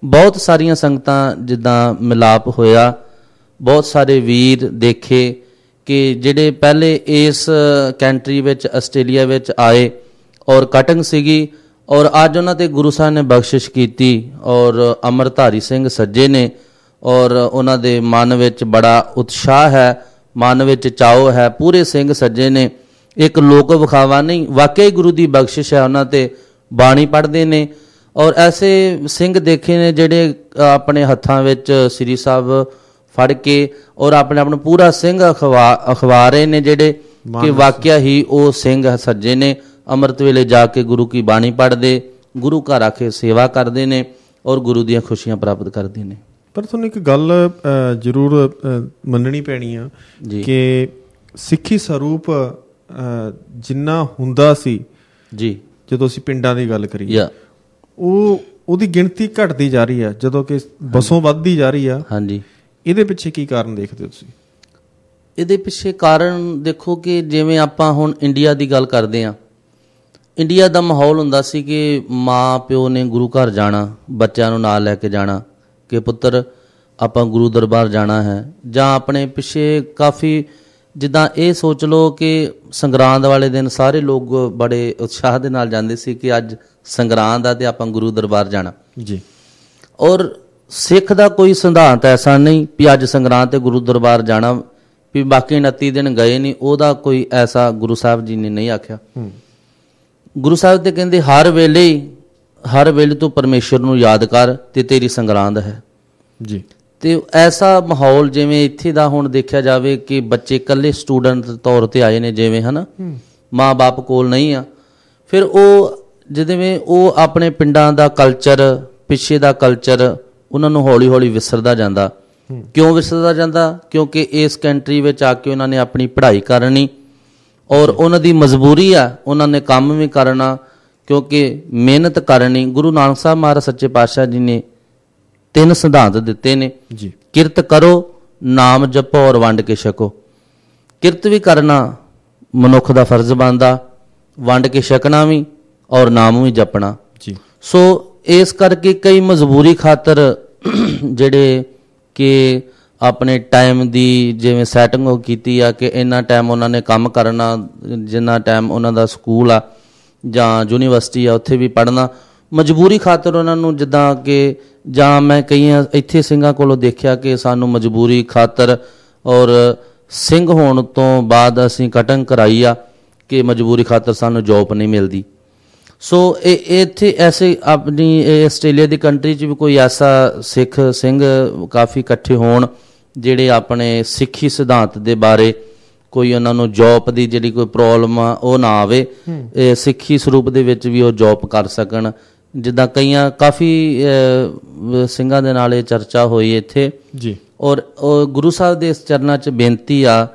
ਬਹੁਤ ਸਾਰੀਆਂ ਸੰਗਤਾਂ ਜਿੱਦਾਂ ਮਿਲਾਪ ਹੋਇਆ, ਬਹੁਤ ਸਾਰੇ ਵੀਰ ਦੇਖੇ ਕਿ ਜਿਹੜੇ ਪਹਿਲੇ ਇਸ ਕੰਟਰੀ ਵਿੱਚ ਆਸਟ੍ਰੇਲੀਆ ਵਿੱਚ ਆਏ ਔਰ ਕਟਿੰਗ ਸੀਗੀ, ਔਰ ਅੱਜ ਉਹਨਾਂ 'ਤੇ ਗੁਰੂ ਸਾਹਿਬ ਨੇ ਬਖਸ਼ਿਸ਼ ਕੀਤੀ। ਔਰ ਅੰਮ੍ਰਿਤਧਾਰੀ ਸਿੰਘ ਸੱਜੇ ਨੇ ਔਰ ਉਹਨਾਂ ਦੇ ਮਨ ਵਿੱਚ ਬੜਾ ਉਤਸ਼ਾਹ ਹੈ, ਮਨ ਵਿੱਚ ਚਾਓ ਹੈ। ਪੂਰੇ ਸਿੰਘ ਸੱਜੇ ਨੇ, ਇੱਕ ਲੋਕ ਵਿਖਾਵਾ ਨਹੀਂ, ਵਾਕਈ ਗੁਰੂ ਦੀ ਬਖਸ਼ਿਸ਼ ਹੈ ਉਹਨਾਂ 'ਤੇ। ਬਾਣੀ ਪੜ੍ਹਦੇ ਨੇ ਔਰ ਐਸੇ ਸਿੰਘ ਦੇਖੇ ਨੇ ਜਿਹੜੇ ਆਪਣੇ ਹੱਥਾਂ ਵਿੱਚ ਸ੍ਰੀ ਸਾਹਿਬ ਫੜ ਕੇ ਔਰ ਆਪਣੇ ਆਪ ਨੂੰ ਪੂਰਾ ਸਿੰਘ ਅਖਵਾ ਰਹੇ ਨੇ, ਜਿਹੜੇ ਕਿ ਵਾਕਿਆ ਹੀ ਉਹ ਸਿੰਘ ਸੱਜੇ ਨੇ। ਅੰਮ੍ਰਿਤ ਵੇਲੇ ਜਾ ਕੇ ਗੁਰੂ ਕੀ ਬਾਣੀ ਪੜ੍ਹਦੇ, ਗੁਰੂ ਘਰ ਆ ਕੇ ਸੇਵਾ ਕਰਦੇ ਨੇ ਔਰ ਗੁਰੂ ਦੀਆਂ ਖੁਸ਼ੀਆਂ ਪ੍ਰਾਪਤ ਕਰਦੇ ਨੇ। ਪਰ ਤੁਹਾਨੂੰ ਇੱਕ ਗੱਲ ਜ਼ਰੂਰ ਮੰਨਣੀ ਪੈਣੀ ਆ ਕਿ ਸਿੱਖੀ ਸਰੂਪ ਜਿੰਨਾ ਹੁੰਦਾ ਸੀ ਜੀ, ਜਦੋਂ ਅਸੀਂ ਪਿੰਡਾਂ ਦੀ ਗੱਲ ਕਰੀਏ, ਉਹਦੀ ਗਿਣਤੀ ਘਟਦੀ ਜਾ ਰਹੀ ਆ, ਜਦੋਂ ਕਿ ਬਸੋਂ ਵੱਧਦੀ ਜਾ ਰਹੀ ਆ। ਹਾਂਜੀ, ਇਹਦੇ ਪਿੱਛੇ ਕੀ ਕਾਰਨ ਦੇਖਦੇ ਹੋ ਤੁਸੀਂ? ਇਹਦੇ ਪਿੱਛੇ ਕਾਰਨ ਦੇਖੋ ਕਿ ਜਿਵੇਂ ਆਪਾਂ ਹੁਣ ਇੰਡੀਆ ਦੀ ਗੱਲ ਕਰਦੇ ਹਾਂ, ਇੰਡੀਆ ਦਾ ਮਾਹੌਲ ਹੁੰਦਾ ਸੀ ਕਿ ਮਾਂ ਪਿਓ ਨੇ ਗੁਰੂ ਘਰ ਜਾਣਾ, ਬੱਚਿਆਂ ਨੂੰ ਨਾਲ ਲੈ ਕੇ ਜਾਣਾ ਕਿ ਪੁੱਤਰ ਆਪਾਂ ਗੁਰੂ ਦਰਬਾਰ ਜਾਣਾ ਹੈ। ਜਾਂ ਆਪਣੇ ਪਿੱਛੇ ਕਾਫੀ ਜਿੱਦਾਂ ਇਹ ਸੋਚ ਲਓ ਕਿ ਸੰਗਰਾਂਦ ਵਾਲੇ ਦਿਨ ਸਾਰੇ ਲੋਕ ਬੜੇ ਉਤਸ਼ਾਹ ਦੇ ਨਾਲ ਜਾਂਦੇ ਸੀ ਕਿ ਅੱਜ ਸੰਗਰਾਂਦ ਆ ਤੇ ਆਪਾਂ ਗੁਰੂ ਦਰਬਾਰ ਜਾਣਾ ਜੀ। ਔਰ ਸਿੱਖ ਦਾ ਕੋਈ ਸਿਧਾਂਤ ਐਸਾ ਨਹੀਂ ਵੀ ਅੱਜ ਸੰਗਰਾਂਦ ਤੇ ਗੁਰੂ ਦਰਬਾਰ ਜਾਣਾ, ਵੀ ਬਾਕੀ 29 ਦਿਨ ਗਏ ਨਹੀਂ, ਉਹਦਾ ਕੋਈ ਐਸਾ ਗੁਰੂ ਸਾਹਿਬ ਜੀ ਨੇ ਨਹੀਂ ਆਖਿਆ। ਗੁਰੂ ਸਾਹਿਬ ਤੇ ਕਹਿੰਦੇ ਹਰ ਵੇਲੇ ਤੂੰ ਪਰਮੇਸ਼ਰ ਨੂੰ ਯਾਦ ਕਰ ਤੇ ਤੇਰੀ ਸੰਗਰਾਂਦ ਹੈ ਜੀ। ਤੇ ਐਸਾ ਮਾਹੌਲ ਜਿਵੇਂ ਇੱਥੇ ਦਾ ਹੁਣ ਦੇਖਿਆ ਜਾਵੇ ਕਿ ਬੱਚੇ ਇਕੱਲੇ ਸਟੂਡੈਂਟ ਤੌਰ ਤੇ ਆਏ ਨੇ, ਜਿਵੇਂ ਹੈ ਨਾ, ਮਾਂ ਬਾਪ ਕੋਲ ਨਹੀਂ ਆ, ਫਿਰ ਉਹ ਜਿਵੇਂ ਉਹ ਆਪਣੇ ਪਿੰਡਾਂ ਦਾ ਕਲਚਰ, ਪਿੱਛੇ ਦਾ ਕਲਚਰ ਉਹਨਾਂ ਨੂੰ ਹੌਲੀ ਹੌਲੀ ਵਿਸਰਦਾ ਜਾਂਦਾ। ਕਿਉਂ ਵਿਸਰਦਾ ਜਾਂਦਾ? ਕਿਉਂਕਿ ਇਸ ਕੰਟਰੀ ਵਿੱਚ ਆ ਕੇ ਉਹਨਾਂ ਨੇ ਆਪਣੀ ਪੜ੍ਹਾਈ ਕਰਨੀ ਔਰ ਉਹਨਾਂ ਦੀ ਮਜਬੂਰੀ ਆ, ਉਹਨਾਂ ਨੇ ਕੰਮ ਵੀ ਕਰਨਾ ਕਿਉਂਕਿ ਮਿਹਨਤ ਕਰਨੀ। ਗੁਰੂ ਨਾਨਕ ਸਾਹਿਬ ਮਹਾਰਾਜ ਸੱਚੇ ਪਾਤਸ਼ਾਹ ਜੀ ਨੇ 3 ਸਿਧਾਂਤ ਦਿੱਤੇ ਨੇ ਜੀ। ਕਿਰਤ ਕਰੋ, ਨਾਮ ਜਪੋ ਔਰ ਵੰਡ ਕੇ ਛਕੋ। ਕਿਰਤ ਵੀ ਕਰਨਾ ਮਨੁੱਖ ਦਾ ਫਰਜ਼ ਬਣਦਾ, ਵੰਡ ਕੇ ਛਕਣਾ ਵੀ ਔਰ ਨਾਮ ਵੀ ਜਪਣਾ ਜੀ। ਸੋ ਇਸ ਕਰਕੇ ਕਈ ਮਜਬੂਰੀ ਖਾਤਰ ਜਿਹੜੇ ਕਿ ਆਪਣੇ ਟਾਈਮ ਦੀ ਜਿਵੇਂ ਸੈਟਿੰਗ ਉਹ ਕੀਤੀ ਆ ਕਿ ਇੰਨਾ ਟਾਈਮ ਉਹਨਾਂ ਨੇ ਕੰਮ ਕਰਨਾ, ਜਿੰਨਾ ਟਾਈਮ ਉਹਨਾਂ ਦਾ ਸਕੂਲ ਆ ਜਾਂ ਯੂਨੀਵਰਸਿਟੀ ਆ ਉੱਥੇ ਵੀ ਪੜ੍ਹਨਾ, ਮਜਬੂਰੀ ਖਾਤਰ ਉਹਨਾਂ ਨੂੰ ਜਿੱਦਾਂ ਕਿ ਜਾਂ ਮੈਂ ਕਈਆਂ ਇੱਥੇ ਸਿੰਘਾਂ ਕੋਲੋਂ ਦੇਖਿਆ ਕਿ ਸਾਨੂੰ ਮਜਬੂਰੀ ਖਾਤਰ ਔਰ ਸਿੰਘ ਹੋਣ ਤੋਂ ਬਾਅਦ ਅਸੀਂ ਕਟਿੰਗ ਕਰਾਈ ਆ ਕਿ ਮਜਬੂਰੀ ਖਾਤਰ ਸਾਨੂੰ ਜੋਬ ਨਹੀਂ ਮਿਲਦੀ। ਸੋ ਇਹ ਇੱਥੇ ਐਸੇ ਆਪਣੀ ਆਸਟ੍ਰੇਲੀਆ ਦੀ ਕੰਟਰੀ 'ਚ ਵੀ ਕੋਈ ਐਸਾ ਸਿੱਖ ਸਿੰਘ ਕਾਫੀ ਇਕੱਠੇ ਹੋਣ ਜਿਹੜੇ ਆਪਣੇ ਸਿੱਖੀ ਸਿਧਾਂਤ ਦੇ ਬਾਰੇ ਕੋਈ ਉਹਨਾਂ ਨੂੰ ਜੋਬ ਦੀ ਜਿਹੜੀ ਕੋਈ ਪ੍ਰੋਬਲਮ ਆ ਉਹ ਨਾ ਆਵੇ, ਸਿੱਖੀ ਸਰੂਪ ਦੇ ਵਿੱਚ ਵੀ ਉਹ ਜੋਬ ਕਰ ਸਕਣ। ਜਿੱਦਾਂ ਕਈਆਂ ਕਾਫੀ ਸਿੰਘਾਂ ਦੇ ਨਾਲ ਇਹ ਚਰਚਾ ਹੋਈ ਇੱਥੇ ਜੀ। ਔਰ ਗੁਰੂ ਸਾਹਿਬ ਦੇ ਇਸ ਚਰਨਾਂ 'ਚ ਬੇਨਤੀ ਆ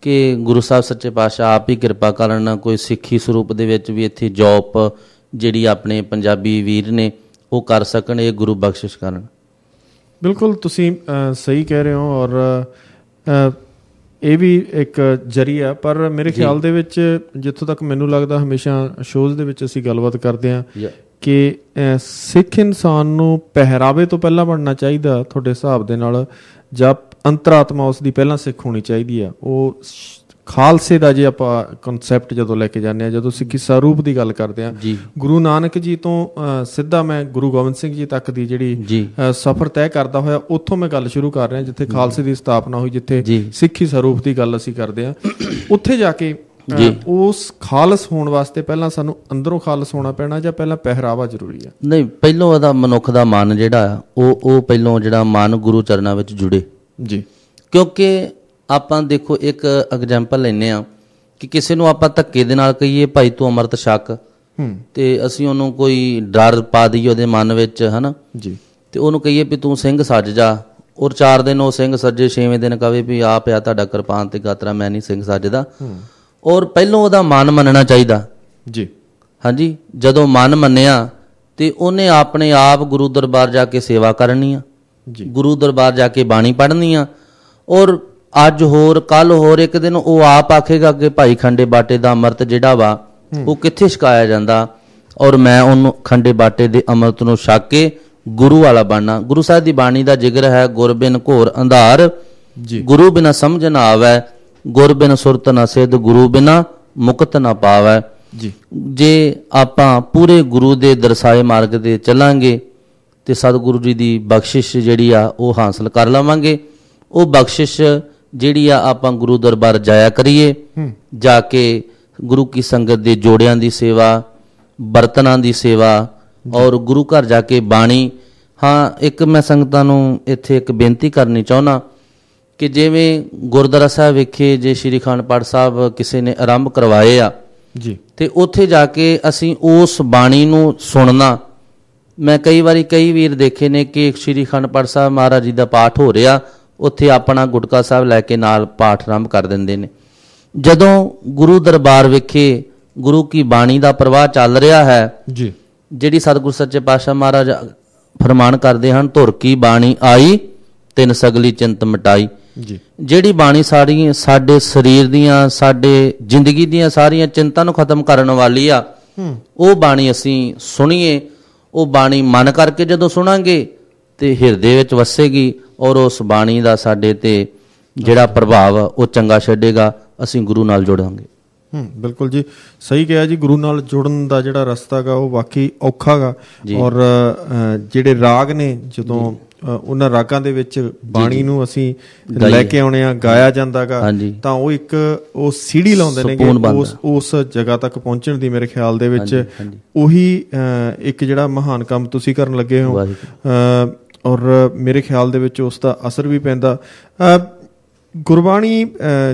ਕਿ ਗੁਰੂ ਸਾਹਿਬ ਸੱਚੇ ਪਾਤਸ਼ਾਹ ਆਪ ਹੀ ਕਿਰਪਾ ਕਰਨ, ਕੋਈ ਸਿੱਖੀ ਸਰੂਪ ਦੇ ਵਿੱਚ ਵੀ ਇੱਥੇ ਜੋਬ ਜਿਹੜੀ ਆਪਣੇ ਪੰਜਾਬੀ ਵੀਰ ਨੇ ਉਹ ਕਰ ਸਕਣ, ਇਹ ਗੁਰੂ ਬਖਸ਼ਿਸ਼ ਕਰਨ। ਬਿਲਕੁਲ ਤੁਸੀਂ ਸਹੀ ਕਹਿ ਰਹੇ ਹੋ, ਔਰ ਇਹ ਵੀ ਇੱਕ ਜ਼ਰੀਆ। ਪਰ ਮੇਰੇ ਖਿਆਲ ਦੇ ਵਿੱਚ ਜਿੱਥੋਂ ਤੱਕ ਮੈਨੂੰ ਲੱਗਦਾ, ਹਮੇਸ਼ਾ ਸ਼ੋਜ਼ ਦੇ ਵਿੱਚ ਅਸੀਂ ਗੱਲਬਾਤ ਕਰਦੇ ਹਾਂ ਕਿ ਸਿੱਖ ਇਨਸਾਨ ਨੂੰ ਪਹਿਰਾਵੇ ਤੋਂ ਪਹਿਲਾਂ ਬਣਨਾ ਚਾਹੀਦਾ ਤੁਹਾਡੇ ਹਿਸਾਬ ਦੇ ਨਾਲ, ਜਾਂ ਅੰਤਰਾਤਮਾ ਉਸ ਦੀ ਪਹਿਲਾਂ ਸਿੱਖ ਹੋਣੀ ਚਾਹੀਦੀ ਆ? ਉਹ ਖਾਲਸੇ ਦਾ ਜੇ ਆਪਾਂ ਕਨਸੈਪਟ ਜਦੋਂ ਲੈ ਕੇ ਜਾਂਦੇ ਹਾਂ, ਜਦੋਂ ਸਿੱਖੀ ਸਰੂਪ ਦੀ ਗੱਲ ਕਰਦੇ ਹਾਂ, ਗੁਰੂ ਨਾਨਕ ਜੀ ਤੋਂ ਸਿੱਧਾ ਮੈਂ ਗੁਰੂ ਗੋਬਿੰਦ ਸਿੰਘ ਜੀ ਤੱਕ ਦੀ ਜਿਹੜੀ ਸਫ਼ਰ ਤੈਅ ਕਰਦਾ ਹੋਇਆ, ਉੱਥੋਂ ਮੈਂ ਗੱਲ ਸ਼ੁਰੂ ਕਰ ਰਿਹਾ, ਜਿੱਥੇ ਖਾਲਸੇ ਦੀ ਸਥਾਪਨਾ ਹੋਈ, ਜਿੱਥੇ ਸਿੱਖੀ ਸਰੂਪ ਦੀ ਗੱਲ ਅਸੀਂ ਕਰਦੇ ਹਾਂ। ਉੱਥੇ ਜਾ ਕੇ ਉਸ ਖਾਲਸ ਹੋਣ ਵਾਸਤੇ ਪਹਿਲਾਂ ਸਾਨੂੰ ਅੰਦਰੋਂ ਖਾਲਸ ਹੋਣਾ ਪੈਣਾ, ਜਾਂ ਪਹਿਲਾਂ ਪਹਿਰਾਵਾ ਜ਼ਰੂਰੀ ਆ? ਨਹੀਂ, ਪਹਿਲੋਂ ਉਹਦਾ ਮਨੁੱਖ ਦਾ ਮਨ ਜਿਹੜਾ ਉਹ ਪਹਿਲੋਂ ਜਿਹੜਾ ਮਨ ਗੁਰੂ ਚਰਨਾਂ ਵਿੱਚ ਜੁੜੇ ਜੀ। ਕਿਉਂਕਿ ਆਪਾਂ ਦੇਖੋ ਇੱਕ ਐਗਜ਼ਾਮਪਲ ਲੈਂਦੇ ਹਾਂ ਕਿ ਕਿਸੇ ਨੂੰ ਆਪਾਂ ਧੱਕੇ ਦੇ ਨਾਲ ਕਹੀਏ ਭਾਈ ਤੂੰ ਅੰਮ੍ਰਿਤ ਛਕ, ਤੇ ਅਸੀਂ ਉਹਨੂੰ ਕੋਈ ਡਰ ਪਾ ਦਈਏ ਉਹਦੇ ਮਨ ਵਿੱਚ, ਹਨਾ ਜੀ, ਤੇ ਉਹਨੂੰ ਕਹੀਏ ਵੀ ਤੂੰ ਸਿੰਘ ਸੱਜ ਜਾ, ਔਰ 4 ਦਿਨ ਉਹ ਸਿੰਘ ਸੱਜੇ, 6ਵੇਂ ਦਿਨ ਕਹੇ ਵੀ ਆ ਪਿਆ ਤੁਹਾਡਾ ਕਿਰਪਾਨ ਤੇ ਗਾਤਰਾ, ਮੈਂ ਨਹੀਂ ਸਿੰਘ ਸੱਜਦਾ। ਔਰ ਪਹਿਲੋਂ ਉਹਦਾ ਮਨ ਮੰਨਣਾ ਚਾਹੀਦਾ ਜੀ। ਹਾਂਜੀ, ਜਦੋਂ ਮਨ ਮੰਨਿਆ ਤੇ ਉਹਨੇ ਆਪਣੇ ਆਪ ਗੁਰੂ ਦਰਬਾਰ ਜਾ ਕੇ ਸੇਵਾ ਕਰਨੀ ਆ, ਗੁਰੂ ਦਰਬਾਰ ਜਾ ਕੇ ਬਾਣੀ ਪੜ੍ਹਨੀ ਆ। ਔਰ ਅੱਜ ਹੋਰ ਕੱਲ ਹੋਰ ਇੱਕ ਦਿਨ ਉਹ ਆਪ ਆਖੇਗਾ ਕਿ ਭਾਈ ਖੰਡੇ ਬਾਟੇ ਦਾ ਅੰਮ੍ਰਿਤ ਜਿਹੜਾ ਵਾ ਉਹ ਕਿੱਥੇ ਛਕਾਇਆ ਜਾਂਦਾ, ਔਰ ਮੈਂ ਉਹਨੂੰ ਖੰਡੇ ਬਾਟੇ ਦੇ ਅੰਮ੍ਰਿਤ ਨੂੰ ਛਕ ਕੇ ਗੁਰੂ ਵਾਲਾ ਬਣਨਾ। ਗੁਰੂ ਸਾਹਿਬ ਦੀ ਬਾਣੀ ਦਾ ਜ਼ਿਕਰ ਹੈ, ਗੁਰ ਬਿਨ ਘੋਰ ਅੰਧਾਰ, ਗੁਰੂ ਬਿਨਾ ਸਮਝ ਨਾ ਆਵੈ, ਗੁਰ ਬਿਨ ਸੁਰਤ ਨਾ ਸਿੱਧ, ਗੁਰੂ ਬਿਨਾ ਮੁਕਤ ਨਾ ਪਾਵੈ। ਜੇ ਆਪਾਂ ਪੂਰੇ ਗੁਰੂ ਦੇ ਦਰਸਾਏ ਮਾਰਗ ਤੇ ਚੱਲਾਂਗੇ ਤੇ ਸਤਿਗੁਰੂ ਜੀ ਦੀ ਬਖਸ਼ਿਸ਼ ਜਿਹੜੀ ਆ ਉਹ ਹਾਸਲ ਕਰ ਲਵਾਂਗੇ। ਉਹ ਬਖਸ਼ਿਸ਼ ਜਿਹੜੀ ਆ ਆਪਾਂ ਗੁਰੂ ਦਰਬਾਰ ਜਾਇਆ ਕਰੀਏ, ਜਾ ਕੇ ਗੁਰੂ ਕੀ ਸੰਗਤ ਦੇ ਜੋੜਿਆਂ ਦੀ ਸੇਵਾ, ਬਰਤਨਾਂ ਦੀ ਸੇਵਾ, ਔਰ ਗੁਰੂ ਘਰ ਜਾ ਕੇ ਬਾਣੀ। ਹਾਂ, ਇੱਕ ਮੈਂ ਸੰਗਤਾਂ ਨੂੰ ਇੱਥੇ ਇੱਕ ਬੇਨਤੀ ਕਰਨੀ ਚਾਹੁੰਦਾ ਕਿ ਜਿਵੇਂ ਗੁਰਦੁਆਰਾ ਸਾਹਿਬ ਵਿਖੇ ਜੇ ਸ਼੍ਰੀ ਅਖੰਡ ਪਾਠ ਸਾਹਿਬ ਕਿਸੇ ਨੇ ਆਰੰਭ ਕਰਵਾਏ ਆ ਜੀ, ਤੇ ਉੱਥੇ ਜਾ ਕੇ ਅਸੀਂ ਉਸ ਬਾਣੀ ਨੂੰ ਸੁਣਨਾ। ਮੈਂ ਕਈ ਵੀਰ ਦੇਖੇ ਨੇ ਕਿ ਸ਼੍ਰੀ ਅਖੰਡ ਪਾਠ ਸਾਹਿਬ ਮਹਾਰਾਜ ਜੀ ਦਾ ਪਾਠ ਹੋ ਰਿਹਾ, ਉੱਥੇ ਆਪਣਾ ਗੁਟਕਾ ਸਾਹਿਬ ਲੈ ਕੇ ਨਾਲ ਪਾਠ ਆਰੰਭ ਕਰ ਦਿੰਦੇ ਨੇ। ਜਦੋਂ ਗੁਰੂ ਦਰਬਾਰ ਵਿਖੇ ਗੁਰੂ ਕੀ ਬਾਣੀ ਦਾ ਪ੍ਰਵਾਹ ਚੱਲ ਰਿਹਾ ਹੈ ਜੀ, ਜਿਹੜੀ ਸਤਿਗੁਰ ਸੱਚੇ ਪਾਤਸ਼ਾਹ ਮਹਾਰਾਜ ਫਰਮਾਨ ਕਰਦੇ ਹਨ, ਧੁਰ ਕੀ ਬਾਣੀ ਆਈ ਤਿਨ ਸਗਲੀ ਚਿੰਤ ਮਿਟਾਈ। ਜਿਹੜੀ ਬਾਣੀ ਸਾਡੇ ਸਰੀਰ ਦੀਆਂ, ਸਾਡੇ ਜ਼ਿੰਦਗੀ ਦੀਆਂ ਸਾਰੀਆਂ ਚਿੰਤਾ ਨੂੰ ਖਤਮ ਕਰਨ ਵਾਲੀ ਆ, ਉਹ ਬਾਣੀ ਅਸੀਂ ਸੁਣੀਏ। ਉਹ ਬਾਣੀ ਮਨ ਕਰਕੇ ਜਦੋਂ ਸੁਣਾਂਗੇ ਤੇ ਹਿਰਦੇ ਵਿੱਚ ਵਸੇਗੀ, ਔਰ ਉਸ ਬਾਣੀ ਦਾ ਸਾਡੇ ਤੇ ਜਿਹੜਾ ਪ੍ਰਭਾਵ ਉਹ ਚੰਗਾ ਛੱਡੇਗਾ, ਅਸੀਂ ਗੁਰੂ ਨਾਲ ਜੁੜਾਂਗੇ। ਬਿਲਕੁਲ ਜੀ, ਸਹੀ ਕਿਹਾ ਜੀ। ਗੁਰੂ ਨਾਲ ਜੁੜਨ ਦਾ ਜਿਹੜਾ ਰਸਤਾ ਗਾ ਉਹ ਵਾਕਈ ਔਖਾ ਗਾ, ਔਰ ਜਿਹੜੇ ਰਾਗ ਨੇ, ਜਦੋਂ ਉਹਨਾਂ ਰਾਗਾਂ ਦੇ ਵਿੱਚ ਬਾਣੀ ਨੂੰ ਅਸੀਂ ਲੈ ਕੇ ਆਉਣੇ ਆ, ਗਾਇਆ ਜਾਂਦਾ ਗਾ, ਤਾਂ ਉਹ ਇੱਕ ਉਹ ਸੀੜੀ ਲਾਉਂਦੇ ਨੇ ਉਸ ਜਗ੍ਹਾ ਤੱਕ ਪਹੁੰਚਣ ਦੀ। ਮੇਰੇ ਖਿਆਲ ਦੇ ਵਿੱਚ ਉਹੀ ਇੱਕ ਜਿਹੜਾ ਮਹਾਨ ਕੰਮ ਤੁਸੀਂ ਕਰਨ ਲੱਗੇ ਹੋ, ਔਰ ਮੇਰੇ ਖਿਆਲ ਦੇ ਵਿੱਚ ਉਸ ਦਾ ਅਸਰ ਵੀ ਪੈਂਦਾ। ਗੁਰਬਾਣੀ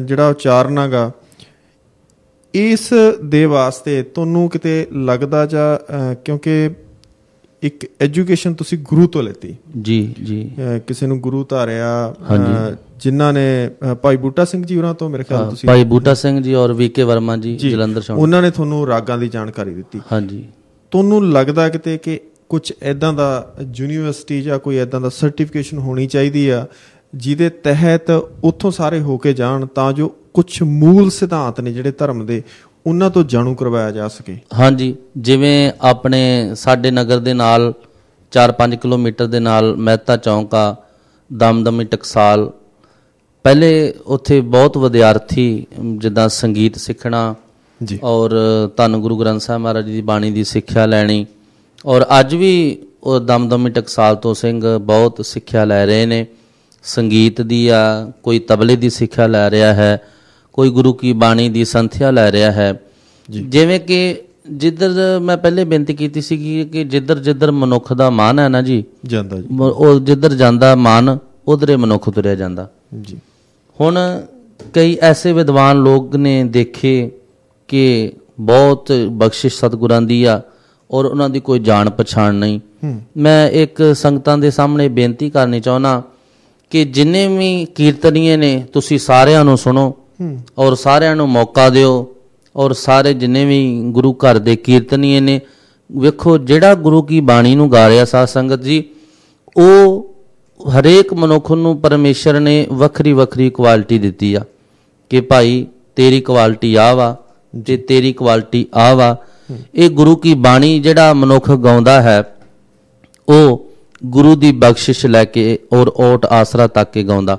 ਜਿਹੜਾ ਉਚਾਰਨਾ ਗਾ, ਇਸ ਦੇ ਵਾਸਤੇ ਤੁਹਾਨੂੰ ਕਿਤੇ ਲੱਗਦਾ, ਜਾਂ ਕਿਉਂਕਿ ਇੱਕ ਐਜੂਕੇਸ਼ਨ ਤੁਸੀਂ ਗੁਰੂ ਤੋਂ ਲੈਤੀ ਜੀ, ਕਿਸੇ ਨੂੰ ਗੁਰੂ ਧਾਰਿਆ, ਜਿਨ੍ਹਾਂ ਨੇ ਭਾਈ ਬੂਟਾ ਸਿੰਘ ਜੀ ਉਹਨਾਂ ਤੋਂ, ਮੇਰੇ ਖਿਆਲ ਤੁਸੀਂ ਭਾਈ ਬੂਟਾ ਸਿੰਘ ਜੀ ਔਰ VK ਵਰਮਾ ਜੀ ਜਲੰਧਰ, ਉਹਨਾਂ ਨੇ ਤੁਹਾਨੂੰ ਰਾਗਾਂ ਦੀ ਜਾਣਕਾਰੀ ਦਿੱਤੀ। ਹਾਂਜੀ, ਤੁਹਾਨੂੰ ਲੱਗਦਾ ਕਿਤੇ ਕਿ ਕੁਝ ਇੱਦਾਂ ਦਾ ਯੂਨੀਵਰਸਿਟੀ ਜਾਂ ਕੋਈ ਇੱਦਾਂ ਦਾ ਸਰਟੀਫਿਕੇਸ਼ਨ ਹੋਣੀ ਚਾਹੀਦੀ ਆ ਜਿਹਦੇ ਤਹਿਤ ਉੱਥੋਂ ਸਾਰੇ ਹੋ ਕੇ ਜਾਣ, ਤਾਂ ਜੋ ਕੁਝ ਮੂਲ ਸਿਧਾਂਤ ਨੇ ਜਿਹੜੇ ਧਰਮ ਦੇ, ਉਹਨਾਂ ਤੋਂ ਜਾਣੂ ਕਰਵਾਇਆ ਜਾ ਸਕੇ? ਹਾਂਜੀ, ਜਿਵੇਂ ਆਪਣੇ ਸਾਡੇ ਨਗਰ ਦੇ ਨਾਲ 4-5 ਕਿਲੋਮੀਟਰ ਦੇ ਨਾਲ ਮਹਿਤਾ ਚੌਂਕ ਆ, ਦਮਦਮੀ ਟਕਸਾਲ। ਪਹਿਲੇ ਉੱਥੇ ਬਹੁਤ ਵਿਦਿਆਰਥੀ ਜਿੱਦਾਂ ਸੰਗੀਤ ਸਿੱਖਣਾ ਜੀ, ਔਰ ਧੰਨ ਗੁਰੂ ਗ੍ਰੰਥ ਸਾਹਿਬ ਮਹਾਰਾਜ ਜੀ ਦੀ ਬਾਣੀ ਦੀ ਸਿੱਖਿਆ ਲੈਣੀ। ਔਰ ਅੱਜ ਵੀ ਉਹ ਦਮਦਮੀ ਟਕਸਾਲ ਤੋਂ ਸਿੰਘ ਬਹੁਤ ਸਿੱਖਿਆ ਲੈ ਰਹੇ ਨੇ, ਸੰਗੀਤ ਦੀ ਆ, ਕੋਈ ਤਬਲੇ ਦੀ ਸਿੱਖਿਆ ਲੈ ਰਿਹਾ ਹੈ, ਕੋਈ ਗੁਰੂ ਕੀ ਬਾਣੀ ਦੀ ਸੰਥਿਆ ਲੈ ਰਿਹਾ ਹੈ। ਜਿਵੇਂ ਕਿ ਜਿੱਧਰ ਮੈਂ ਪਹਿਲੇ ਬੇਨਤੀ ਕੀਤੀ ਸੀਗੀ ਕਿ ਜਿੱਧਰ ਮਨੁੱਖ ਦਾ ਮਨ ਹੈ ਨਾ ਜੀ, ਜਾਂਦਾ ਜੀ, ਉਹ ਜਿੱਧਰ ਜਾਂਦਾ ਮਨ, ਉਧਰੇ ਮਨੁੱਖ ਤੁਰਿਆ ਜਾਂਦਾ ਜੀ। ਹੁਣ ਕਈ ਐਸੇ ਵਿਦਵਾਨ ਲੋਕ ਨੇ ਦੇਖੇ ਕਿ ਬਹੁਤ ਬਖਸ਼ਿਸ਼ ਸਤਿਗੁਰਾਂ ਦੀ ਆ, ਔਰ ਉਹਨਾਂ ਦੀ ਕੋਈ ਜਾਣ ਪਛਾਣ ਨਹੀਂ। ਮੈਂ ਇੱਕ ਸੰਗਤਾਂ ਦੇ ਸਾਹਮਣੇ ਬੇਨਤੀ ਕਰਨੀ ਚਾਹੁੰਦਾ ਕਿ ਜਿੰਨੇ ਵੀ ਕੀਰਤਨੀਏ ਨੇ, ਤੁਸੀਂ ਸਾਰਿਆਂ ਨੂੰ ਸੁਣੋ ਔਰ ਸਾਰਿਆਂ ਨੂੰ ਮੌਕਾ ਦਿਓ, ਔਰ ਸਾਰੇ ਜਿੰਨੇ ਵੀ ਗੁਰੂ ਘਰ ਦੇ ਕੀਰਤਨੀਏ ਨੇ, ਵੇਖੋ ਜਿਹੜਾ ਗੁਰੂ ਕੀ ਬਾਣੀ ਨੂੰ ਗਾ ਰਿਹਾ ਸਾਧ ਸੰਗਤ ਜੀ, ਉਹ ਹਰੇਕ ਮਨੁੱਖ ਨੂੰ ਪਰਮੇਸ਼ਰ ਨੇ ਵੱਖਰੀ ਵੱਖਰੀ ਕੁਆਲਿਟੀ ਦਿੱਤੀ ਆ ਕਿ ਭਾਈ ਤੇਰੀ ਕੁਆਲਿਟੀ ਆ ਵਾ ਤੇ ਤੇਰੀ ਕੁਆਲਿਟੀ ਆ ਵਾ। ਇਹ ਗੁਰੂ ਕੀ ਬਾਣੀ ਜਿਹੜਾ ਮਨੁੱਖ ਗਾਉਂਦਾ ਹੈ ਉਹ ਗੁਰੂ ਦੀ ਬਖਸ਼ਿਸ਼ ਲੈ ਕੇ ਔਰ ਓਟ ਆਸਰਾ ਤੱਕ ਕੇ ਗਾਉਂਦਾ।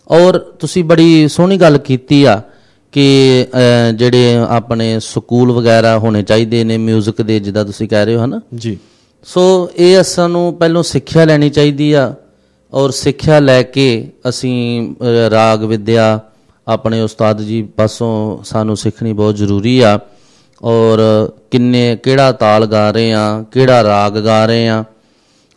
ਔਰ ਤੁਸੀਂ ਬੜੀ ਸੋਹਣੀ ਗੱਲ ਕੀਤੀ ਆ ਕਿ ਜਿਹੜੇ ਆਪਣੇ ਸਕੂਲ ਵਗੈਰਾ ਹੋਣੇ ਚਾਹੀਦੇ ਨੇ ਮਿਊਜ਼ਿਕ ਦੇ, ਜਿੱਦਾਂ ਤੁਸੀਂ ਕਹਿ ਰਹੇ ਹੋ ਹੈ ਨਾ ਜੀ। ਸੋ ਇਹ ਸਾਨੂੰ ਪਹਿਲੋਂ ਸਿੱਖਿਆ ਲੈਣੀ ਚਾਹੀਦੀ ਆ ਔਰ ਸਿੱਖਿਆ ਲੈ ਕੇ ਅਸੀਂ ਰਾਗ ਵਿਦਿਆ ਆਪਣੇ ਉਸਤਾਦ ਜੀ ਪਾਸੋਂ ਸਾਨੂੰ ਸਿੱਖਣੀ ਬਹੁਤ ਜ਼ਰੂਰੀ ਆ। ਔਰ ਕਿਹੜਾ ਤਾਲ ਗਾ ਰਹੇ ਆ, ਕਿਹੜਾ ਰਾਗ ਗਾ ਰਹੇ ਆ,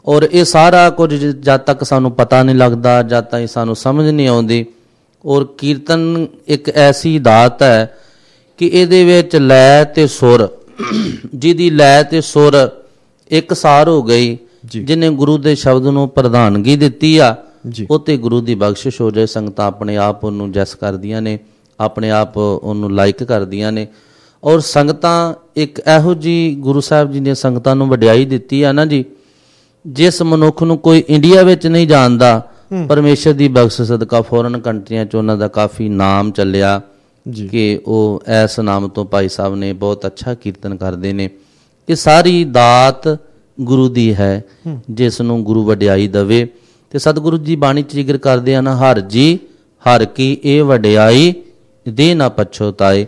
ਔਰ ਇਹ ਸਾਰਾ ਕੁਝ ਜਦ ਤੱਕ ਸਾਨੂੰ ਪਤਾ ਨਹੀਂ ਲੱਗਦਾ, ਜਦ ਤੱਕ ਸਾਨੂੰ ਸਮਝ ਨਹੀਂ ਆਉਂਦੀ। ਔਰ ਕੀਰਤਨ ਇੱਕ ਐਸੀ ਦਾਤ ਹੈ ਕਿ ਇਹਦੇ ਵਿੱਚ ਲੈ ਤੇ ਸੁਰ, ਜਿਹਦੀ ਲੈ ਤੇ ਸੁਰ ਇੱਕ ਸਾਰ ਹੋ ਗਈ, ਜਿਹਨੇ ਗੁਰੂ ਦੇ ਸ਼ਬਦ ਨੂੰ ਪ੍ਰਧਾਨਗੀ ਦਿੱਤੀ ਆ, ਉਹ ਤੇ ਗੁਰੂ ਦੀ ਬਖਸ਼ਿਸ਼ ਹੋ ਜਾਏ। ਸੰਗਤਾਂ ਆਪਣੇ ਆਪ ਉਹਨੂੰ ਜਸ ਕਰਦੀਆਂ ਨੇ, ਆਪਣੇ ਆਪ ਉਹਨੂੰ ਲਾਈਕ ਕਰਦੀਆਂ ਨੇ। ਔਰ ਸੰਗਤਾਂ ਇੱਕ ਇਹੋ ਜਿਹੀ ਗੁਰੂ ਸਾਹਿਬ ਜੀ ਨੇ ਸੰਗਤਾਂ ਨੂੰ ਵਡਿਆਈ ਦਿੱਤੀ ਆ ਨਾ ਜੀ, ਜਿਸ ਮਨੁੱਖ ਨੂੰ ਕੋਈ ਇੰਡੀਆ ਵਿੱਚ ਨਹੀਂ ਜਾਣਦਾ, ਪਰਮੇਸ਼ਰ ਦੀ ਬਖਸ਼ ਸਦਕਾ ਫੋਰਨ ਕੰਟਰੀਆਂ 'ਚ ਉਹਨਾਂ ਦਾ ਕਾਫੀ ਨਾਮ ਚੱਲਿਆ ਕਿ ਉਹ ਇਸ ਨਾਮ ਤੋਂ ਭਾਈ ਸਾਹਿਬ ਨੇ ਬਹੁਤ ਅੱਛਾ ਕੀਰਤਨ ਕਰਦੇ ਨੇ। ਇਹ ਸਾਰੀ ਦਾਤ ਗੁਰੂ ਦੀ ਹੈ, ਜਿਸ ਨੂੰ ਗੁਰੂ ਵਡਿਆਈ ਦੇਵੇ। ਤੇ ਸਤਿਗੁਰੂ ਜੀ ਬਾਣੀ 'ਚ ਜ਼ਿਕਰ ਕਰਦੇ ਹਨ, ਹਰ ਜੀ ਹਰ ਕੀ ਇਹ ਵਡਿਆਈ ਦੇ ਨਾ ਪਛੋਤਾਏ।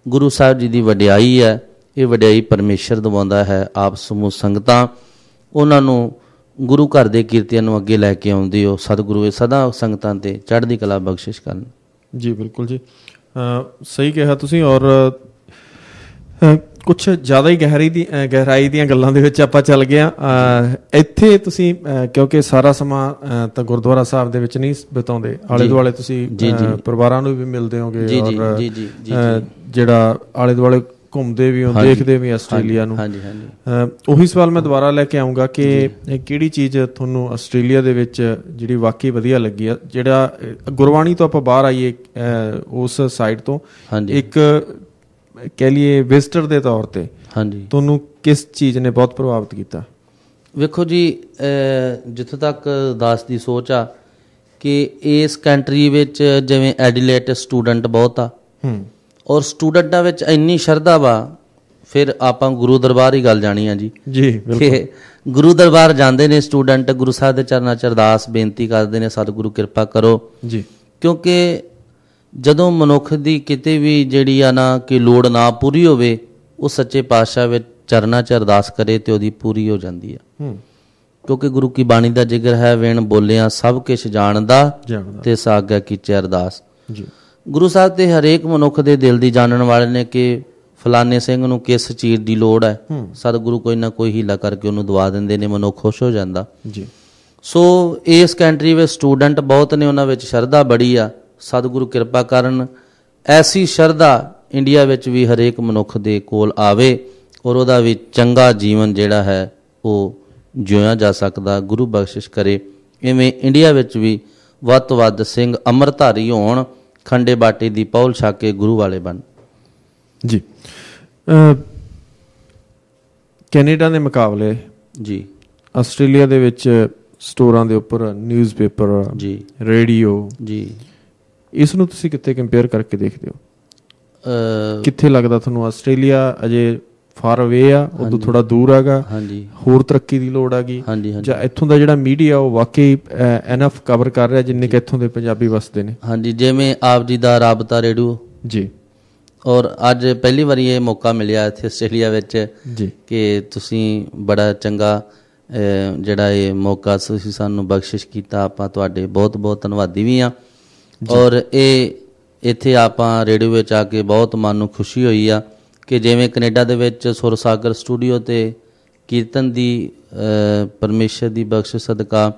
ਗੁਰੂ ਸਾਹਿਬ ਜੀ ਦੀ ਵਡਿਆਈ ਹੈ, ਇਹ ਵਡਿਆਈ ਪਰਮੇਸ਼ਰ ਦਵਾਉਂਦਾ ਹੈ। ਆਪ ਸਮੂਹ ਸੰਗਤਾਂ ਉਹਨਾਂ ਨੂੰ ਗੁਰੂ ਘਰ ਦੇ ਕੀਰਤੀਆਂ ਨੂੰ ਅੱਗੇ ਲੈ ਕੇ ਆਉਂਦੇ ਹੋ। ਸਤਿਗੁਰੂ ਇਹ ਸਦਾ ਸੰਗਤਾਂ ਤੇ ਚੜ੍ਹਦੀ ਕਲਾ ਬਖਸ਼ਿਸ਼ ਕਰਨ। ਜੀ ਬਿਲਕੁਲ ਜੀ, ਸਹੀ ਕਿਹਾ ਤੁਸੀਂ। ਔਰ ਕੁਛ ਜ਼ਿਆਦਾ ਹੀ ਗਹਿਰਾਈ ਦੀਆਂ ਗੱਲਾਂ ਦੇ ਵਿੱਚ ਆਪਾਂ ਚੱਲ ਗਏ ਹਾਂ। ਇੱਥੇ ਤੁਸੀਂ ਕਿਉਂਕਿ ਸਾਰਾ ਸਮਾਂ ਤਾਂ ਗੁਰਦੁਆਰਾ ਸਾਹਿਬ ਦੇ ਵਿੱਚ ਨਹੀਂ ਬਿਤਾਉਂਦੇ, ਆਲੇ ਦੁਆਲੇ ਤੁਸੀਂ ਪਰਿਵਾਰਾਂ ਨੂੰ ਵੀ ਮਿਲਦੇ ਹੋਗੇ ਔਰ ਜਿਹੜਾ ਆਲੇ ਦੁਆਲੇ ਘੁੰਮਦੇ ਵੀ ਹੋ, ਦੇਖਦੇ ਵੀ ਆਸਟ੍ਰੇਲੀਆ ਨੂੰ। ਉਹੀ ਸਵਾਲ ਮੈਂ ਦੁਬਾਰਾ ਲੈ ਕੇ ਆਊਂਗਾ ਕਿ ਕਿਹੜੀ ਚੀਜ਼ ਤੁਹਾਨੂੰ ਆਸਟ੍ਰੇਲੀਆ ਦੇ ਵਿੱਚ ਜਿਹੜੀ ਵਾਕਈ ਵਧੀਆ ਲੱਗੀ ਆ, ਜਿਹੜਾ ਗੁਰਬਾਣੀ ਤੋਂ ਆਪਾਂ ਬਾਹਰ ਆਈਏ ਉਸ ਸਾਈਡ ਤੋਂ, ਇੱਕ ਕਹਿ ਲਈਏ ਵਿਜ਼ਟਰ ਦੇ ਤੌਰ ਤੇ ਤੁਹਾਨੂੰ ਕਿਸ ਚੀਜ਼ ਨੇ ਬਹੁਤ ਪ੍ਰਭਾਵਿਤ ਕੀਤਾ? ਵੇਖੋ ਜੀ, ਜਿੱਥੋਂ ਤੱਕ ਦਾਸ ਦੀ ਸੋਚ ਆ ਕਿ ਇਸ ਕੰਟਰੀ ਵਿੱਚ ਜਿਵੇਂ ਐਡੀਲੇਟ ਸਟੂਡੈਂਟ ਬਹੁਤ ਆ ਔਰ ਸਟੂਡੈਂਟਾਂ ਵਿੱਚ ਇੰਨੀ ਸ਼ਰਧਾ ਵਾ, ਫਿਰ ਆਪਾਂ ਗੁਰੂ ਦਰਬਾਰ ਹੀ ਗੱਲ ਜਾਣੀ ਆ ਜੀ। ਕਿ ਗੁਰੂ ਦਰਬਾਰ ਜਾਂਦੇ ਨੇ ਸਟੂਡੈਂਟ, ਗੁਰੂ ਸਾਹਿਬ ਦੇ ਚਰਨਾਂ 'ਚ ਅਰਦਾਸ ਬੇਨਤੀ ਕਰਦੇ ਨੇ, ਸਤਿਗੁਰੂ ਕਿਰਪਾ ਕਰੋ ਜੀ। ਕਿਉਂਕਿ ਜਦੋਂ ਮਨੁੱਖ ਦੀ ਕਿਤੇ ਵੀ ਜਿਹੜੀ ਆ ਨਾ ਕਿ ਲੋੜ ਨਾ ਪੂਰੀ ਹੋਵੇ, ਉਹ ਸੱਚੇ ਪਾਤਸ਼ਾਹ ਵਿੱਚ ਚਰਨਾਂ 'ਚ ਅਰਦਾਸ ਕਰੇ ਤੇ ਉਹਦੀ ਪੂਰੀ ਹੋ ਜਾਂਦੀ ਆ। ਕਿਉਂਕਿ ਗੁਰੂ ਕੀ ਬਾਣੀ ਦਾ ਜ਼ਿਕਰ ਹੈ, ਵੇਣ ਬੋਲਿਆ ਸਭ ਕੁਛ ਜਾਣਦਾ ਤੇ ਸਾਗਿਆ ਕੀਚੇ ਅਰਦਾਸ। ਗੁਰੂ ਸਾਹਿਬ ਤੇ ਹਰੇਕ ਮਨੁੱਖ ਦੇ ਦਿਲ ਦੀ ਜਾਣਨ ਵਾਲੇ ਨੇ ਕਿ ਫਲਾਣੇ ਸਿੰਘ ਨੂੰ ਕਿਸ ਚੀਜ਼ ਦੀ ਲੋੜ ਹੈ, ਸਤਿਗੁਰੂ ਕੋਈ ਨਾ ਕੋਈ ਹੀਲਾ ਕਰਕੇ ਉਹਨੂੰ ਦਵਾ ਦਿੰਦੇ ਨੇ, ਮਨੁੱਖ ਖੁਸ਼ ਹੋ ਜਾਂਦਾ ਜੀ। ਸੋ ਇਸ ਕੰਟਰੀ ਵਿੱਚ ਸਟੂਡੈਂਟ ਬਹੁਤ ਨੇ, ਉਹਨਾਂ ਵਿੱਚ ਸ਼ਰਧਾ ਬੜੀ ਆ। ਸਤਿਗੁਰੂ ਕਿਰਪਾ ਕਰਨ ਐਸੀ ਸ਼ਰਧਾ ਇੰਡੀਆ ਵਿੱਚ ਵੀ ਹਰੇਕ ਮਨੁੱਖ ਦੇ ਕੋਲ ਆਵੇ ਔਰ ਉਹਦਾ ਵੀ ਚੰਗਾ ਜੀਵਨ ਜਿਹੜਾ ਹੈ ਉਹ ਜਿਉਣਾ ਜਾ ਸਕਦਾ। ਗੁਰੂ ਬਖਸ਼ਿਸ਼ ਕਰੇ ਇਵੇਂ ਇੰਡੀਆ ਵਿੱਚ ਵੀ ਵੱਧ ਤੋਂ ਵੱਧ ਸਿੰਘ ਅੰਮ੍ਰਿਤਧਾਰੀ ਹੋਣ, ਖੰਡੇ ਬਾਟੇ ਦੀ ਪੌਲ ਛਕ ਕੇ ਗੁਰੂ ਵਾਲੇ ਬਣ ਜੀ। ਕੈਨੇਡਾ ਦੇ ਮੁਕਾਬਲੇ ਜੀ ਆਸਟ੍ਰੇਲੀਆ ਦੇ ਵਿੱਚ ਸਟੋਰਾਂ ਦੇ ਉੱਪਰ ਨਿਊਜ਼ਪੇਪਰ ਜੀ, ਰੇਡੀਓ ਜੀ, ਇਸ ਨੂੰ ਤੁਸੀਂ ਕਿੱਥੇ ਕੰਪੇਅਰ ਕਰਕੇ ਦੇਖਦੇ ਹੋ? ਕਿੱਥੇ ਲੱਗਦਾ ਤੁਹਾਨੂੰ ਆਸਟ੍ਰੇਲੀਆ ਅਜੇ ਫਾਰ ਅਵੇ ਆ, ਉਦੋਂ ਥੋੜਾ ਦੂਰ ਹੈਗਾ, ਹੋਰ ਤਰੱਕੀ ਦੀ ਲੋੜ ਹੈਗੀ, ਜਾਂ ਇੱਥੋਂ ਦਾ ਜਿਹੜਾ ਮੀਡੀਆ ਉਹ ਵਾਕਈ ਐਨਫ ਕਵਰ ਕਰ ਰਿਹਾ ਜਿੰਨੇ ਕਿ ਇੱਥੋਂ ਦੇ ਪੰਜਾਬੀ ਵਸਦੇ ਨੇ? ਹਾਂਜੀ, ਜਿਵੇਂ ਆਪ ਜੀ ਦਾ ਰਾਬਤਾ ਰੇਡੀਓ ਜੀ, ਔਰ ਅੱਜ ਪਹਿਲੀ ਵਾਰੀ ਇਹ ਮੌਕਾ ਮਿਲਿਆ ਇੱਥੇ ਆਸਟ੍ਰੇਲੀਆ ਵਿੱਚ ਜੀ ਕਿ ਤੁਸੀਂ ਬੜਾ ਚੰਗਾ ਜਿਹੜਾ ਇਹ ਮੌਕਾ ਤੁਸੀਂ ਸਾਨੂੰ ਬਖਸ਼ਿਸ਼ ਕੀਤਾ, ਆਪਾਂ ਤੁਹਾਡੇ ਬਹੁਤ ਬਹੁਤ ਧੰਨਵਾਦੀ ਵੀ ਹਾਂ। ਔਰ ਇਹ ਇੱਥੇ ਆਪਾਂ ਰੇਡੀਓ ਵਿੱਚ ਆ ਕੇ ਬਹੁਤ ਮਨ ਨੂੰ ਖੁਸ਼ੀ ਹੋਈ ਆ ਕਿ ਜਿਵੇਂ ਕੈਨੇਡਾ ਦੇ ਵਿੱਚ ਸੁਰ ਸਾਗਰ ਸਟੂਡੀਓ 'ਤੇ ਕੀਰਤਨ ਦੀ ਪਰਮੇਸ਼ਰ ਦੀ ਬਖਸ਼ਿਸ਼ ਸਦਕਾ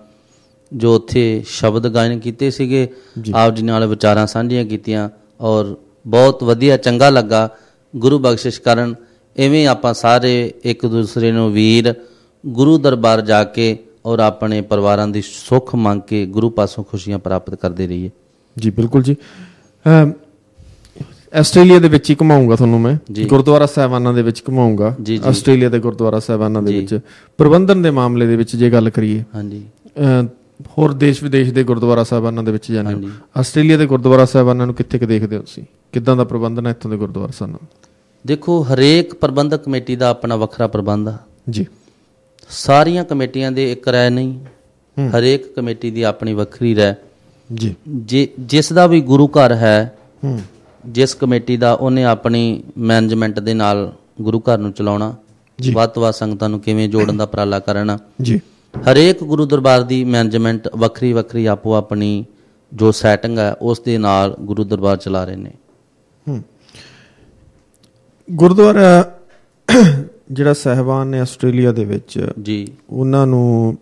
ਜੋ ਉੱਥੇ ਸ਼ਬਦ ਗਾਇਨ ਕੀਤੇ ਸੀਗੇ, ਆਪ ਜੀ ਨਾਲ ਵਿਚਾਰਾਂ ਸਾਂਝੀਆਂ ਕੀਤੀਆਂ ਔਰ ਬਹੁਤ ਵਧੀਆ ਚੰਗਾ ਲੱਗਾ। ਗੁਰੂ ਬਖਸ਼ਿਸ਼ ਕਰਨ ਇਵੇਂ ਆਪਾਂ ਸਾਰੇ ਇੱਕ ਦੂਸਰੇ ਨੂੰ ਵੀਰ ਗੁਰੂ ਦਰਬਾਰ ਜਾ ਕੇ ਔਰ ਆਪਣੇ ਪਰਿਵਾਰਾਂ ਦੀ ਸੁੱਖ ਮੰਗ ਕੇ ਗੁਰੂ ਪਾਸੋਂ ਖੁਸ਼ੀਆਂ ਪ੍ਰਾਪਤ ਕਰਦੇ ਰਹੀਏ। ਜੀ ਬਿਲਕੁਲ ਜੀ। ਆਸਟ੍ਰੇਲੀਆ ਦੇ ਵਿੱਚ ਹੀ ਘੁਮਾਊਂਗਾ ਤੁਹਾਨੂੰ ਮੈਂ, ਜੀ। ਗੁਰਦੁਆਰਾ ਸਾਹਿਬਾਨਾਂ ਦੇ ਵਿੱਚ ਘੁਮਾਊਂਗਾ। ਜੀ, ਜੀ। ਆਸਟ੍ਰੇਲੀਆ ਦੇ ਗੁਰਦੁਆਰਾ ਸਾਹਿਬਾਨਾਂ ਦੇ ਜੀ। ਵਿੱਚ ਪ੍ਰਬੰਧਨ ਦੇ ਮਾਮਲੇ ਦੇ ਵਿੱਚ ਜੇ ਗੱਲ ਕਰੀਏ, ਹਾਂਜੀ ਹੋਰ ਦੇਸ਼ ਵਿਦੇਸ਼ ਦੇ ਗੁਰਦੁਆਰਾ ਸਾਹਿਬਾਨਾਂ ਦੇ ਵਿੱਚ ਜਾਂਦੇ ਹੋ, ਹਾਂਜੀ। ਆਸਟ੍ਰੇਲੀਆ ਦੇ ਗੁਰਦੁਆਰਾ ਸਾਹਿਬਾਨਾਂ ਨੂੰ ਕਿੱਥੇ ਕੁ ਦੇਖਦੇ ਹੋ ਤੁਸੀਂ? ਕਿੱਦਾਂ ਦਾ ਪ੍ਰਬੰਧਨ ਹੈ ਇੱਥੋਂ ਦੇ ਗੁਰਦੁਆਰਾ ਸਾਹਿਬਾਂ ਦਾ? ਦੇਖੋ, ਹਰੇਕ ਪ੍ਰਬੰਧਕ ਕਮੇਟੀ ਦਾ ਆਪਣਾ ਵੱਖਰਾ ਪ੍ਰਬੰਧ ਆ ਜੀ। ਸਾਰੀਆਂ ਕਮੇਟੀਆਂ ਦੇ ਇੱਕ ਰਾਏ ਨਹੀਂ, ਹਰੇਕ ਕਮੇਟੀ ਦੀ ਆਪਣੀ ਵੱਖਰੀ ਰਾਏ ਜੀ। ਜਿਸ ਦਾ ਵੀ ਗੁਰੂ ਘਰ ਹੈ, ਜਿਸ ਕਮੇਟੀ ਦਾ, ਉਹਨੇ ਆਪਣੀ ਮੈਨੇਜਮੈਂਟ ਦੇ ਨਾਲ ਗੁਰੂ ਘਰ ਨੂੰ ਚਲਾਉਣਾ, ਵੱਧ ਤੋਂ ਵੱਧ ਸੰਗਤਾਂ ਨੂੰ ਕਿਵੇਂ ਜੋੜਨ ਦਾ ਉਪਰਾਲਾ ਕਰਨਾ। ਜੀ। ਹਰੇਕ ਗੁਰੂ ਦਰਬਾਰ ਦੀ ਮੈਨੇਜਮੈਂਟ ਵੱਖਰੀ ਵੱਖਰੀ ਆਪੋ ਆਪਣੀ ਜੋ ਸੈਟਿੰਗ ਹੈ ਉਸ ਦੇ ਨਾਲ ਗੁਰੂ ਦਰਬਾਰ ਚਲਾ ਰਹੇ ਨੇ। ਗੁਰਦੁਆਰਾ ਜਿਹੜਾ ਸਾਹਿਬਾਨ ਨੇ ਆਸਟ੍ਰੇਲੀਆ ਦੇ ਵਿੱਚ ਜੀ, ਉਹਨਾਂ ਨੂੰ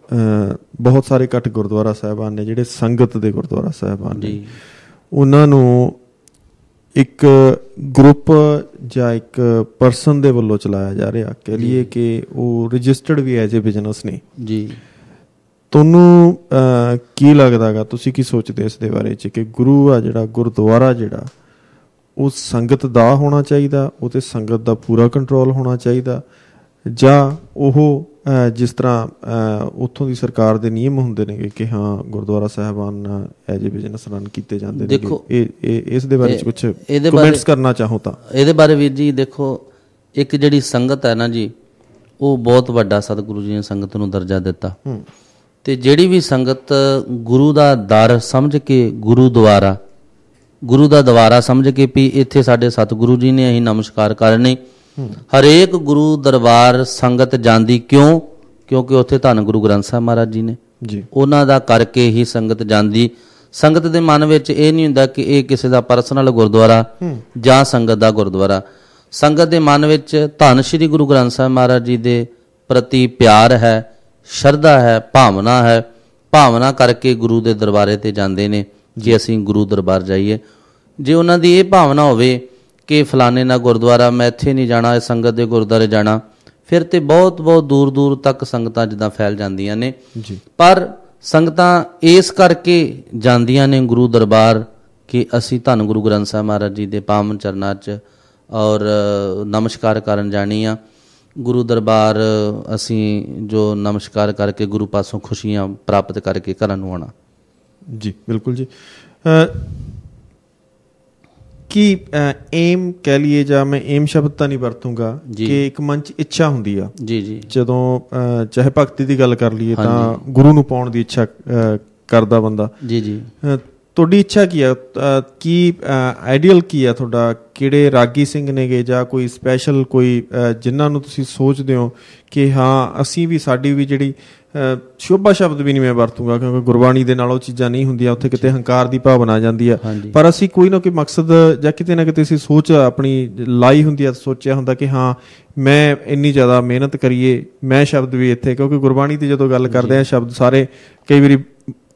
ਬਹੁਤ ਸਾਰੇ ਘੱਟ ਗੁਰਦੁਆਰਾ ਸਾਹਿਬਾਨ ਨੇ ਜਿਹੜੇ ਸੰਗਤ ਦੇ ਗੁਰਦੁਆਰਾ ਸਾਹਿਬਾਨ ਨੇ, ਉਹਨਾਂ ਨੂੰ ਇੱਕ ਗਰੁੱਪ ਜਾਂ ਇੱਕ ਪਰਸਨ ਦੇ ਵੱਲੋਂ ਚਲਾਇਆ ਜਾ ਰਿਹਾ। ਕਹਿ ਲਈਏ ਕਿ ਉਹ ਰਜਿਸਟਰਡ ਵੀ ਐਜ਼ ਏ ਬਿਜ਼ਨਸ ਨੇ ਜੀ। ਤੁਹਾਨੂੰ ਕੀ ਲੱਗਦਾ ਗਾ, ਤੁਸੀਂ ਕੀ ਸੋਚਦੇ ਇਸ ਦੇ ਬਾਰੇ 'ਚ ਕਿ ਗੁਰੂ ਆ ਜਿਹੜਾ, ਗੁਰਦੁਆਰਾ ਜਿਹੜਾ, ਉਹ ਸੰਗਤ ਦਾ ਹੋਣਾ ਚਾਹੀਦਾ, ਉਹ 'ਤੇ ਸੰਗਤ ਦਾ ਪੂਰਾ ਕੰਟਰੋਲ ਹੋਣਾ ਚਾਹੀਦਾ, ਜਾਂ ਉਹ ਜਿਸ ਤਰ੍ਹਾਂ ਉੱਥੋਂ ਦੀ ਸਰਕਾਰ ਦੇ ਨਿਯਮ ਹੁੰਦੇ ਨੇ ਕਿ ਹਾਂ ਗੁਰਦੁਆਰਾ ਸਾਹਿਬਾਨ ਐਜ਼ ਏ ਬਿਜ਼ਨਸ ਰਨ ਕੀਤੇ ਜਾਂਦੇ ਨੇ? ਦੇਖੋ, ਇਸ ਦੇ ਬਾਰੇ 'ਚ ਕੁਝ ਕਮੈਂਟਸ ਕਰਨਾ ਚਾਹੋ ਤਾਂ। ਇਹਦੇ ਬਾਰੇ ਵੀਰ ਜੀ ਦੇਖੋ, ਇੱਕ ਜਿਹੜੀ ਸੰਗਤ ਹੈ ਨਾ ਜੀ, ਉਹ ਬਹੁਤ ਵੱਡਾ ਸਤਿਗੁਰੂ ਜੀ ਨੇ ਸੰਗਤ ਨੂੰ ਦਰਜਾ ਦਿੱਤਾ, ਤੇ ਜਿਹੜੀ ਵੀ ਸੰਗਤ ਗੁਰੂ ਦਾ ਦਰ ਸਮਝ ਕੇ, ਗੁਰੂ ਦਾ ਦੁਆਰਾ ਸਮਝ ਕੇ ਵੀ ਇੱਥੇ ਸਾਡੇ ਸਤਿਗੁਰੂ ਜੀ ਨੇ, ਅਸੀਂ ਨਮਸਕਾਰ ਕਰਨੇ। ਹਰੇਕ ਗੁਰੂ ਦਰਬਾਰ ਸੰਗਤ ਜਾਂਦੀ ਕਿਉਂ? ਕਿਉਂਕਿ ਉੱਥੇ ਧੰਨ ਗੁਰੂ ਗ੍ਰੰਥ ਸਾਹਿਬ ਮਹਾਰਾਜ ਜੀ ਨੇ, ਉਹਨਾਂ ਦਾ ਕਰਕੇ ਹੀ ਸੰਗਤ ਜਾਂਦੀ। ਸੰਗਤ ਦੇ ਮਨ ਵਿੱਚ ਇਹ ਨਹੀਂ ਹੁੰਦਾ ਕਿ ਇਹ ਕਿਸੇ ਦਾ ਪਰਸਨਲ ਗੁਰਦੁਆਰਾ ਜਾਂ ਸੰਗਤ ਦਾ ਗੁਰਦੁਆਰਾ। ਸੰਗਤ ਦੇ ਮਨ ਵਿੱਚ ਧੰਨ ਸ਼੍ਰੀ ਗੁਰੂ ਗ੍ਰੰਥ ਸਾਹਿਬ ਮਹਾਰਾਜ ਜੀ ਦੇ ਪ੍ਰਤੀ ਪਿਆਰ ਹੈ, ਸ਼ਰਧਾ ਹੈ, ਭਾਵਨਾ ਹੈ। ਭਾਵਨਾ ਕਰਕੇ ਗੁਰੂ ਦੇ ਦਰਬਾਰੇ ਤੇ ਜਾਂਦੇ ਨੇ ਕਿ ਅਸੀਂ ਗੁਰੂ ਦਰਬਾਰ ਜਾਈਏ। ਜੇ ਉਹਨਾਂ ਦੀ ਇਹ ਭਾਵਨਾ ਹੋਵੇ ਕਿ ਫਲਾਣੇ ਨਾਲ ਗੁਰਦੁਆਰਾ, ਮੈਂ ਇੱਥੇ ਨਹੀਂ ਜਾਣਾ, ਇਸ ਸੰਗਤ ਦੇ ਗੁਰਦੁਆਰੇ ਜਾਣਾ, ਫਿਰ ਤੇ ਬਹੁਤ ਬਹੁਤ ਦੂਰ ਦੂਰ ਤੱਕ ਸੰਗਤਾਂ ਜਿੱਦਾਂ ਫੈਲ ਜਾਂਦੀਆਂ ਨੇ। ਪਰ ਸੰਗਤਾਂ ਇਸ ਕਰਕੇ ਜਾਂਦੀਆਂ ਨੇ ਗੁਰੂ ਦਰਬਾਰ ਕਿ ਅਸੀਂ ਧੰਨ ਗੁਰੂ ਗ੍ਰੰਥ ਸਾਹਿਬ ਮਹਾਰਾਜ ਜੀ ਦੇ ਪਾਵਨ ਚਰਨਾਂ 'ਚ ਔਰ ਨਮਸਕਾਰ ਕਰਨ ਜਾਣੀ ਆ। ਗੁਰੂ ਦਰਬਾਰ ਅਸੀਂ ਜੋ ਨਮਸਕਾਰ ਕਰਕੇ ਗੁਰੂ ਪਾਸੋਂ ਖੁਸ਼ੀਆਂ ਪ੍ਰਾਪਤ ਕਰਕੇ ਘਰਾਂ ਨੂੰ ਆਉਣਾ। ਜੀ ਬਿਲਕੁਲ ਜੀ। ਕੀ ਏਮ ਕਹਿ ਲਈਏ, ਜਾਂ ਮੈਂ ਏਮ ਸ਼ਬਦ ਤਾਂ ਨਹੀਂ ਵਰਤੂੰਗਾ, ਕਿ ਇੱਕ ਮਨ 'ਚ ਇੱਛਾ ਹੁੰਦੀ ਆ ਜੀ, ਜਦੋਂ ਚਾਹੇ ਭਗਤੀ ਦੀ ਗੱਲ ਕਰ ਲਈਏ ਤਾਂ ਗੁਰੂ ਨੂੰ ਪਾਉਣ ਦੀ ਇੱਛਾ ਕਰਦਾ ਬੰਦਾ। ਜੀ। ਤੁਹਾਡੀ ਇੱਛਾ ਕੀ ਆ? ਕੀ ਆਈਡੀਅਲ ਕੀ ਆ ਤੁਹਾਡਾ? ਕਿਹੜੇ ਰਾਗੀ ਸਿੰਘ ਨੇਗੇ ਜਾਂ ਕੋਈ ਸਪੈਸ਼ਲ ਕੋਈ ਜਿਨ੍ਹਾਂ ਨੂੰ ਤੁਸੀਂ ਸੋਚਦੇ ਹੋ ਕਿ ਹਾਂ ਅਸੀਂ ਵੀ, ਸਾਡੀ ਵੀ ਜਿਹੜੀ ਸ਼ੋਭਾ ਸ਼ਬਦ ਵੀ ਨਹੀਂ ਮੈਂ ਵਰਤੂੰਗਾ ਕਿਉਂਕਿ ਗੁਰਬਾਣੀ ਦੇ ਨਾਲ ਉਹ ਚੀਜ਼ਾਂ ਨਹੀਂ ਹੁੰਦੀਆਂ, ਉੱਥੇ ਕਿਤੇ ਹੰਕਾਰ ਦੀ ਭਾਵਨਾ ਆ ਜਾਂਦੀ ਆ, ਪਰ ਅਸੀਂ ਕੋਈ ਨਾ ਕੋਈ ਮਕਸਦ ਜਾਂ ਕਿਤੇ ਨਾ ਕਿਤੇ ਅਸੀਂ ਸੋਚ ਆਪਣੀ ਲਾਈ ਹੁੰਦੀ ਆ, ਸੋਚਿਆ ਹੁੰਦਾ ਕਿ ਹਾਂ ਮੈਂ ਇੰਨੀ ਜ਼ਿਆਦਾ ਮਿਹਨਤ ਕਰੀਏ, ਮੈਂ ਸ਼ਬਦ ਵੀ ਇੱਥੇ, ਕਿਉਂਕਿ ਗੁਰਬਾਣੀ ਦੀ ਜਦੋਂ ਗੱਲ ਕਰਦੇ ਹਾਂ ਸ਼ਬਦ ਸਾਰੇ ਕਈ ਵਾਰੀ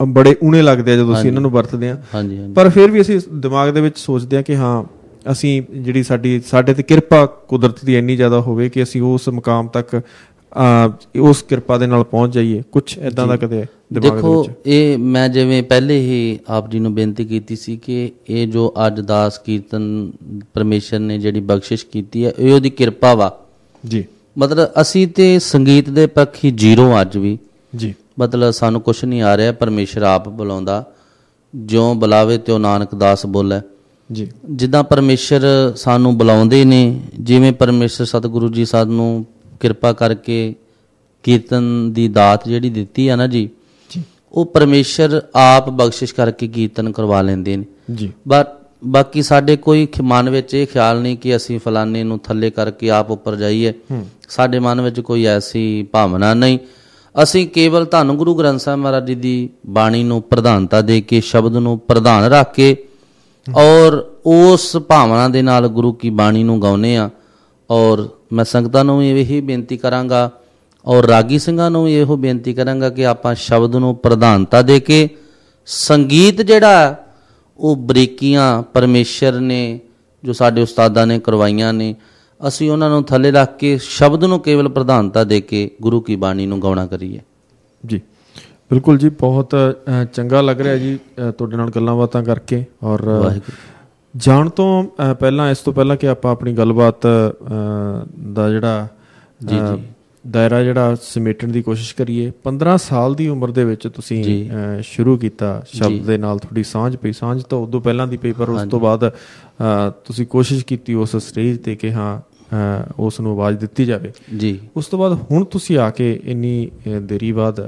ਬੜੇ ਊਣੇ ਲੱਗਦੇ ਆ ਜਦੋਂ ਅਸੀਂ ਇਹਨਾਂ ਨੂੰ ਵਰਤਦੇ ਹਾਂ, ਪਰ ਫਿਰ ਵੀ ਅਸੀਂ ਦਿਮਾਗ ਦੇ ਵਿੱਚ ਸੋਚਦੇ ਹਾਂ ਕਿ ਹਾਂ ਅਸੀਂ ਜਿਹੜੀ ਸਾਡੇ ਤੇ ਕਿਰਪਾ ਕੁਦਰਤ ਦੀ ਇੰਨੀ ਜ਼ਿਆਦਾ ਹੋਵੇ ਕਿ ਅਸੀਂ ਉਸ ਮੁਕਾਮ ਤੱਕ ਉਸ ਕਿਰਪਾ ਦੇ ਨਾਲ ਪਹੁੰਚ ਜਾਈਏ। ਕੁਛ ਏਦਾਂ ਦਾ ਕਦੇ ਦਿਮਾਗ ਦੇ ਵਿੱਚ? ਦੇਖੋ, ਇਹ ਮੈਂ ਜਿਵੇਂ ਪਹਿਲੇ ਹੀ ਆਪ ਜੀ ਨੂੰ ਬੇਨਤੀ ਕੀਤੀ ਸੀ ਕਿ ਇਹ ਜੋ ਅੱਜ ਦਾਸ ਕੀਰਤਨ ਪਰਮੇਸ਼ਰ ਨੇ ਜਿਹੜੀ ਬਖਸ਼ਿਸ਼ ਕੀਤੀ ਹੈ, ਇਹ ਉਹਦੀ ਕਿਰਪਾ ਵਾ ਜੀ। ਮਤਲਬ ਅਸੀਂ ਤੇ ਸੰਗੀਤ ਦੇ ਪੱਖੀ ਜ਼ੀਰੋ ਅੱਜ ਵੀ ਜੀ, ਮਤਲਬ ਸਾਨੂੰ ਕੁਛ ਨਹੀਂ ਆ ਰਿਹਾ, ਪਰਮੇਸ਼ਰ ਆਪ ਬੁਲਾਉਂਦਾ, ਜਿਉਂ ਬੁਲਾਵੇ ਤਿਉਂ ਨਾਨਕ ਦਾਸ ਬੋਲੇ ਜੀ। ਜਿੱਦਾਂ ਪਰਮੇਸ਼ਰ ਸਾਨੂੰ ਬੁਲਾਉਂਦੇ ਨੇ, ਜਿਵੇਂ ਪਰਮੇਸ਼ਰ ਸਤਿਗੁਰੂ ਜੀ ਸਾਨੂੰ ਕਿਰਪਾ ਕਰਕੇ ਕੀਰਤਨ ਦੀ ਦਾਤ ਜਿਹੜੀ ਦਿੱਤੀ ਆ ਨਾ ਜੀ, ਉਹ ਪਰਮੇਸ਼ਰ ਆਪ ਬਖਸ਼ਿਸ਼ ਕਰਕੇ ਕੀਰਤਨ ਕਰਵਾ ਲੈਂਦੇ ਨੇ ਜੀ। ਬਾਕੀ ਸਾਡੇ ਕੋਈ ਮਨ ਵਿੱਚ ਇਹ ਖਿਆਲ ਨਹੀਂ ਕਿ ਅਸੀਂ ਫਲਾਣੇ ਨੂੰ ਥੱਲੇ ਕਰਕੇ ਆਪ ਉੱਪਰ ਜਾਈਏ, ਸਾਡੇ ਮਨ ਵਿੱਚ ਕੋਈ ਐਸੀ ਭਾਵਨਾ ਨਹੀਂ। ਅਸੀਂ ਕੇਵਲ ਧੰਨ ਗੁਰੂ ਗ੍ਰੰਥ ਸਾਹਿਬ ਮਹਾਰਾਜ ਜੀ ਦੀ ਬਾਣੀ ਨੂੰ ਪ੍ਰਧਾਨਤਾ ਦੇ ਕੇ, ਸ਼ਬਦ ਨੂੰ ਪ੍ਰਧਾਨ ਰੱਖ ਕੇ ਔਰ ਉਸ ਭਾਵਨਾ ਦੇ ਨਾਲ ਗੁਰੂ ਕੀ ਬਾਣੀ ਨੂੰ ਗਾਉਂਦੇ ਹਾਂ। ਔਰ ਮੈਂ ਸੰਗਤਾਂ ਨੂੰ ਵੀ ਇਹੀ ਬੇਨਤੀ ਕਰਾਂਗਾ ਔਰ ਰਾਗੀ ਸਿੰਘਾਂ ਨੂੰ ਵੀ ਇਹੋ ਬੇਨਤੀ ਕਰਾਂਗਾ ਕਿ ਆਪਾਂ ਸ਼ਬਦ ਨੂੰ ਪ੍ਰਧਾਨਤਾ ਦੇ ਕੇ, ਸੰਗੀਤ ਜਿਹੜਾ ਉਹ ਬਰੀਕੀਆਂ ਪਰਮੇਸ਼ਰ ਨੇ ਜੋ ਸਾਡੇ ਉਸਤਾਦਾਂ ਨੇ ਕਰਵਾਈਆਂ ਨੇ, ਅਸੀਂ ਉਹਨਾਂ ਨੂੰ ਥੱਲੇ ਰੱਖ ਕੇ ਸ਼ਬਦ ਨੂੰ ਕੇਵਲ ਪ੍ਰਧਾਨਤਾ ਦੇ ਕੇ ਗੁਰੂ ਕੀ ਬਾਣੀ ਨੂੰ ਗਾਉਣਾ ਕਰੀਏ ਜੀ। ਬਿਲਕੁਲ ਜੀ, ਬਹੁਤ ਚੰਗਾ ਲੱਗ ਰਿਹਾ ਜੀ ਤੁਹਾਡੇ ਨਾਲ ਗੱਲਾਂ ਬਾਤਾਂ ਕਰਕੇ। ਔਰ ਜਾਣ ਤੋਂ ਪਹਿਲਾਂ, ਇਸ ਤੋਂ ਪਹਿਲਾਂ ਕਿ ਆਪਾਂ ਆਪਣੀ ਗੱਲਬਾਤ ਦਾ ਜਿਹੜਾ ਦਾਇਰਾ ਜਿਹੜਾ ਸਮੇਟਣ ਦੀ ਕੋਸ਼ਿਸ਼ ਕਰੀਏ, 15 ਸਾਲ ਦੀ ਉਮਰ ਦੇ ਵਿੱਚ ਤੁਸੀਂ ਸ਼ੁਰੂ ਕੀਤਾ ਸ਼ਬਦ ਦੇ ਨਾਲ, ਤੁਹਾਡੀ ਸਾਂਝ ਪਈ। ਸਾਂਝ ਤਾਂ ਉਦੋਂ ਪਹਿਲਾਂ ਦੀ ਪਈ, ਪਰ ਉਸ ਤੋਂ ਬਾਅਦ ਤੁਸੀਂ ਕੋਸ਼ਿਸ਼ ਕੀਤੀ ਉਸ ਸਟੇਜ 'ਤੇ ਕਿ ਹਾਂ ਉਸ ਨੂੰ ਆਵਾਜ਼ ਦਿੱਤੀ ਜਾਵੇ ਜੀ। ਉਸ ਤੋਂ ਬਾਅਦ ਹੁਣ ਤੁਸੀਂ ਆ ਕੇ ਇੰਨੀ ਦੇਰੀ ਬਾਅਦ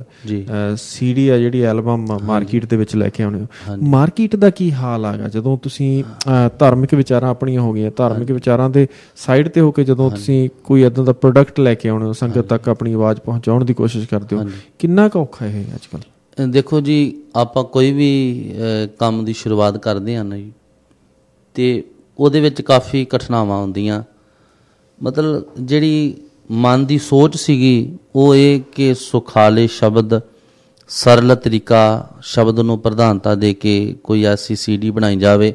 CD ਆ ਜਿਹੜੀ ਐਲਬਮ ਮਾਰਕੀਟ ਦੇ ਵਿੱਚ ਲੈ ਕੇ ਆਉਣੇ ਹੋ। ਮਾਰਕੀਟ ਦਾ ਕੀ ਹਾਲ ਆਗਾ ਜਦੋਂ ਤੁਸੀਂ ਧਾਰਮਿਕ ਵਿਚਾਰਾਂ ਆਪਣੀਆਂ ਹੋ ਗਈਆਂ, ਧਾਰਮਿਕ ਵਿਚਾਰਾਂ ਦੇ ਸਾਈਡ 'ਤੇ ਹੋ ਕੇ ਜਦੋਂ ਤੁਸੀਂ ਕੋਈ ਇੱਦਾਂ ਦਾ ਪ੍ਰੋਡਕਟ ਲੈ ਕੇ ਆਉਣੇ ਹੋ, ਸੰਗਤ ਤੱਕ ਆਪਣੀ ਆਵਾਜ਼ ਪਹੁੰਚਾਉਣ ਦੀ ਕੋਸ਼ਿਸ਼ ਕਰਦੇ ਹੋ, ਕਿੰਨਾ ਕੁ ਔਖਾ ਇਹ ਅੱਜ ਕੱਲ੍ਹ? ਦੇਖੋ ਜੀ, ਆਪਾਂ ਕੋਈ ਵੀ ਕੰਮ ਦੀ ਸ਼ੁਰੂਆਤ ਕਰਦੇ ਹਾਂ ਨਾ ਜੀ, ਅਤੇ ਉਹਦੇ ਵਿੱਚ ਕਾਫੀ ਕਠਿਨਾਵਾਂ ਆਉਂਦੀਆਂ। ਮਤਲਬ ਜਿਹੜੀ ਮਨ ਦੀ ਸੋਚ ਸੀਗੀ ਉਹ ਇਹ ਕਿ ਸੁਖਾਲੇ ਸ਼ਬਦ, ਸਰਲ ਤਰੀਕਾ, ਸ਼ਬਦ ਨੂੰ ਪ੍ਰਧਾਨਤਾ ਦੇ ਕੇ ਕੋਈ ਐਸੀ CD ਬਣਾਈ ਜਾਵੇ।